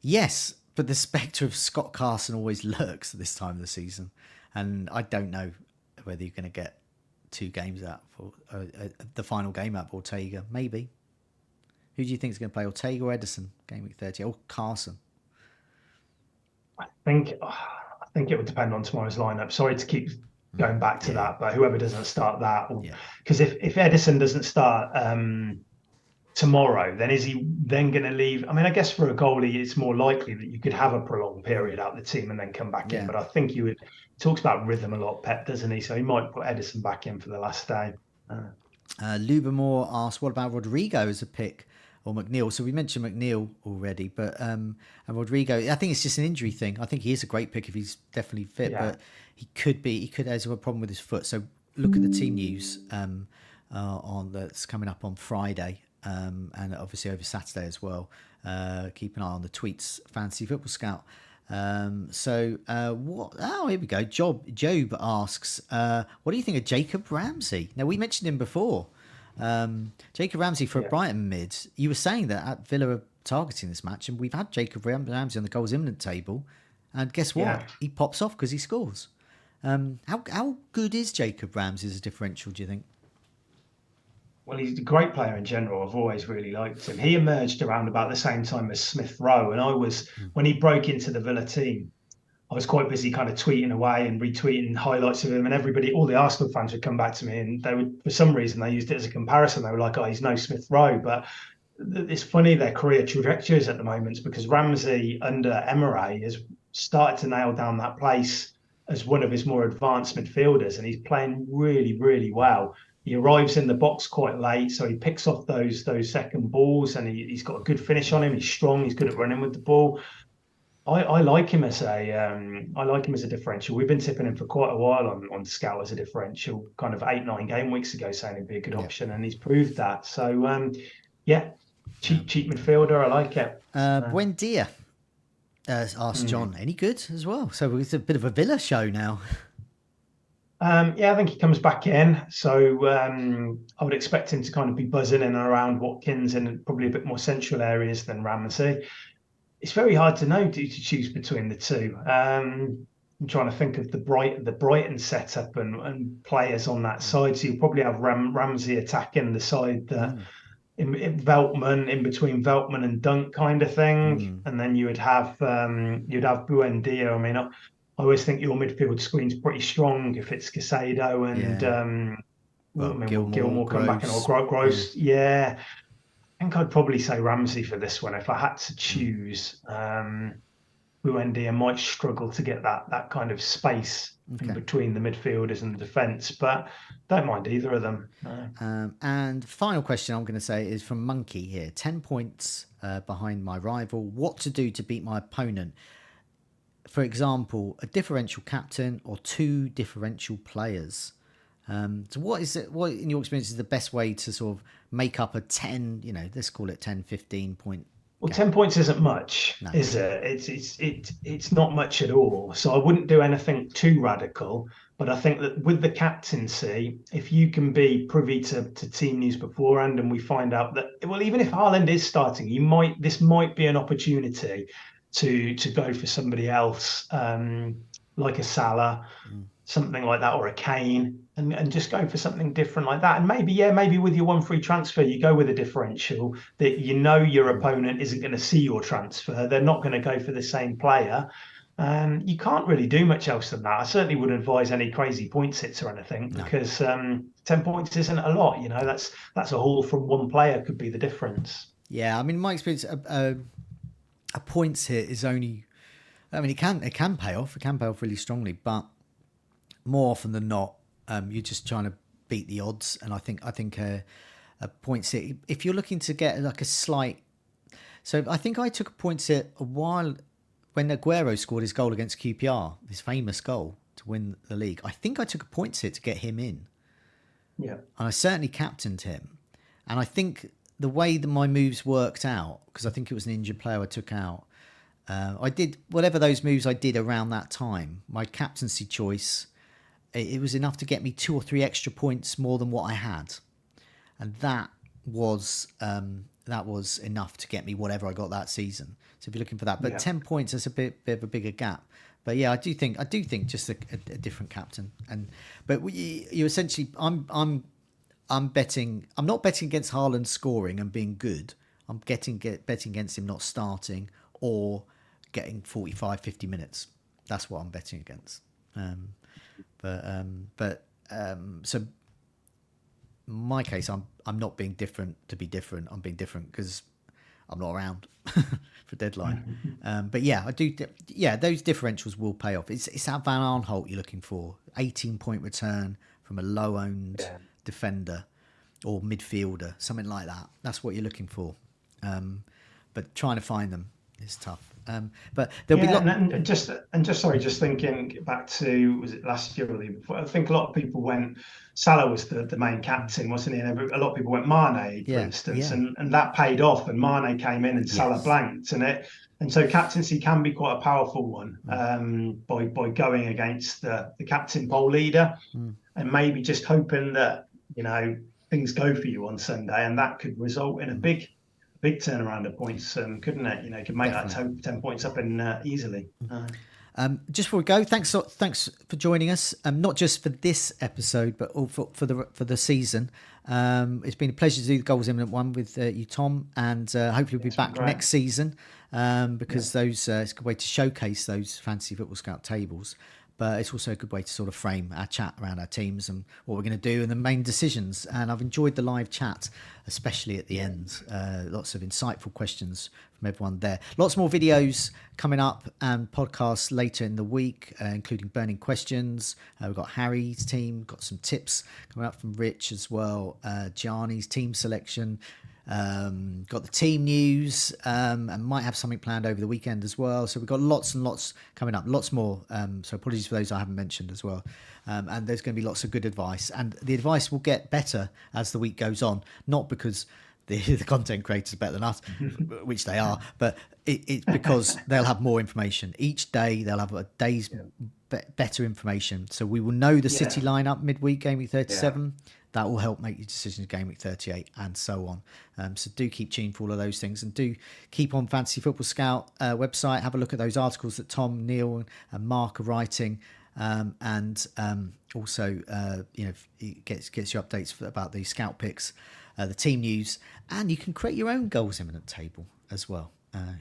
Yes, but the spectre of Scott Carson always lurks at this time of the season, and I don't know whether you're going to get 2 games out for the final game out of Ortega. Maybe. Who do you think is going to play, Ortega or Edison, game week 30, or Carson? I think it would depend on tomorrow's lineup. Sorry to keep going back to that, but whoever doesn't start that, because if Edison doesn't start tomorrow, then is he then going to leave? I mean, I guess for a goalie, it's more likely that you could have a prolonged period out the team and then come back in. But I think you would. He talks about rhythm a lot, Pep, doesn't he? So he might put Edison back in for the last day. Lubermore asked, what about Rodrigo as a pick, or McNeil? So we mentioned McNeil already, but and Rodrigo, I think it's just an injury thing. I think he is a great pick if he's definitely fit, but he could have a problem with his foot. So look at the team news on that's coming up on Friday, and obviously over Saturday as well. Keep an eye on the tweets, Fantasy Football Scout. What? Oh, here we go. Job asks, what do you think of Jacob Ramsey? Now, we mentioned him before. Jacob Ramsey for a Brighton mid. You were saying that at Villa are targeting this match, and we've had Jacob Ramsey on the goals imminent table, and guess what? He pops off because he scores. How good is Jacob Ramsey as a differential, do you think? Well, he's a great player in general. I've always really liked him. He emerged around about the same time as Smith Rowe, and when he broke into the Villa team, I was quite busy kind of tweeting away and retweeting highlights of him, and all the Arsenal fans would come back to me, and they would, for some reason, they used it as a comparison. They were like, "Oh, he's no Smith Rowe," but it's funny their career trajectories at the moment, because Ramsey under Emery has started to nail down that place as one of his more advanced midfielders, and he's playing really, really well. He arrives in the box quite late, so he picks off those second balls, and he's got a good finish on him. He's strong. He's good at running with the ball. I like him as a differential. We've been tipping him for quite a while on Scout as a differential, kind of 8-9 game weeks ago, saying he'd be a good option, and he's proved that. So cheap midfielder. I like it. Buendia asked John, any good as well? So it's a bit of a Villa show now. I think he comes back in. So I would expect him to kind of be buzzing in and around Watkins and probably a bit more central areas than Ramsey. It's very hard to know to choose between the two. I'm trying to think of the Brighton setup and players on that side. So you'll probably have Ramsey attacking the side that in Veltman, in between Veltman and Dunk kind of thing, and then you'd have Buendia. I mean, I always think your midfield screen's pretty strong if it's Caicedo and Gilmore come back in, or Gross. Yeah. I think I'd probably say Ramsey for this one. If I had to choose, Buendia might struggle to get that kind of space in between the midfielders and the defence, but don't mind either of them. No. And final question I'm going to say is from Monkey here. 10 points behind my rival. What to do to beat my opponent? For example, a differential captain or 2 differential players. So what in your experience is the best way to sort of make up a 10, let's call it 10, 15 point? Well, 10 points isn't much, is it? It's not much at all. So I wouldn't do anything too radical. But I think that with the captaincy, if you can be privy to team news beforehand, and we find out that, well, even if Haaland is starting, this might be an opportunity to go for somebody else, like a Salah, something like that, or a Kane, and just go for something different like that. And maybe with your 1 free transfer, you go with a differential that your opponent isn't going to see your transfer. They're not going to go for the same player. You can't really do much else than that. I certainly wouldn't advise any crazy points hits or anything, because 10 points isn't a lot. That's a haul from one player could be the difference. Yeah, I mean, my experience, a points hit is only. I mean, it can pay off. It can pay off really strongly, but more often than not, you're just trying to beat the odds. And I think a points hit. If you're looking to get like a slight, so I think I took a points hit a while when Aguero scored his goal against QPR, his famous goal to win the league. I think I took a points hit to get him in. Yeah. And I certainly captained him. And I think the way that my moves worked out, because I think it was an injured player I took out, I did whatever those moves I did around that time. My captaincy choice, it was enough to get me 2 or 3 extra points more than what I had, and that was enough to get me whatever I got that season. So if you're looking for that, but 10 points is a bit of a bigger gap. But yeah, I do think just a different captain, but you essentially, I'm betting. I'm not betting against Haaland scoring and being good. I'm betting against him not starting or getting 45, 50 minutes. That's what I'm betting against. So in my case, I'm not being different to be different. I'm being different because I'm not around for deadline. But yeah, I do. Yeah, those differentials will pay off. It's that Van Aanholt you're looking for. 18-point return from a low-owned defender or midfielder, something like that. That's what you're looking for. But trying to find them is tough. But there'll be just thinking back to, was it last year or the year before? I think a lot of people went. Salah was the main captain, wasn't he? And a lot of people went Mane, for instance, and that paid off. And Mane came in and Salah blanked, and so captaincy can be quite a powerful one by going against the captain poll leader, and maybe just hoping that things go for you on Sunday, and that could result in a big turnaround of points, couldn't it? You could make that 10 points up in easily. Just before we go, thanks for joining us. Not just for this episode, but all for the season. It's been a pleasure to do the Goals Imminent one with you, Tom, and hopefully we'll be back next season because those it's a good way to showcase those fantasy football scout tables. But it's also a good way to sort of frame our chat around our teams and what we're going to do and the main decisions. And I've enjoyed the live chat, especially at the end. Lots of insightful questions from everyone there. Lots more videos coming up and podcasts later in the week, including burning questions. We've got Harry's team, got some tips coming up from Rich as well. Gianni's team selection. Got the team news and might have something planned over the weekend as well. So we've got lots and lots coming up, lots more. So apologies for those I haven't mentioned as well. And there's going to be lots of good advice, and the advice will get better as the week goes on. Not because the content creators are better than us, which they are, but it's because they'll have more information each day. They'll have a day's better information. So we will know the City lineup midweek, game week 37. That will help make your decisions game week 38 and so on. So do keep tuned for all of those things, and do keep on Fantasy Football Scout website. Have a look at those articles that Tom, Neil and Mark are writing. And also, it gets you updates about the scout picks, the team news, and you can create your own Goals Imminent table as well.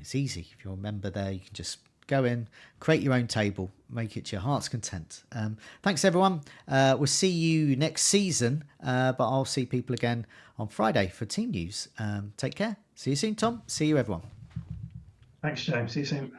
It's easy. If you're a member there, you can just go in, create your own table, make it to your heart's content. Thanks, everyone. We'll see you next season, but I'll see people again on Friday for team news. Take care. See you soon, Tom. See you, everyone. Thanks, James. See you soon.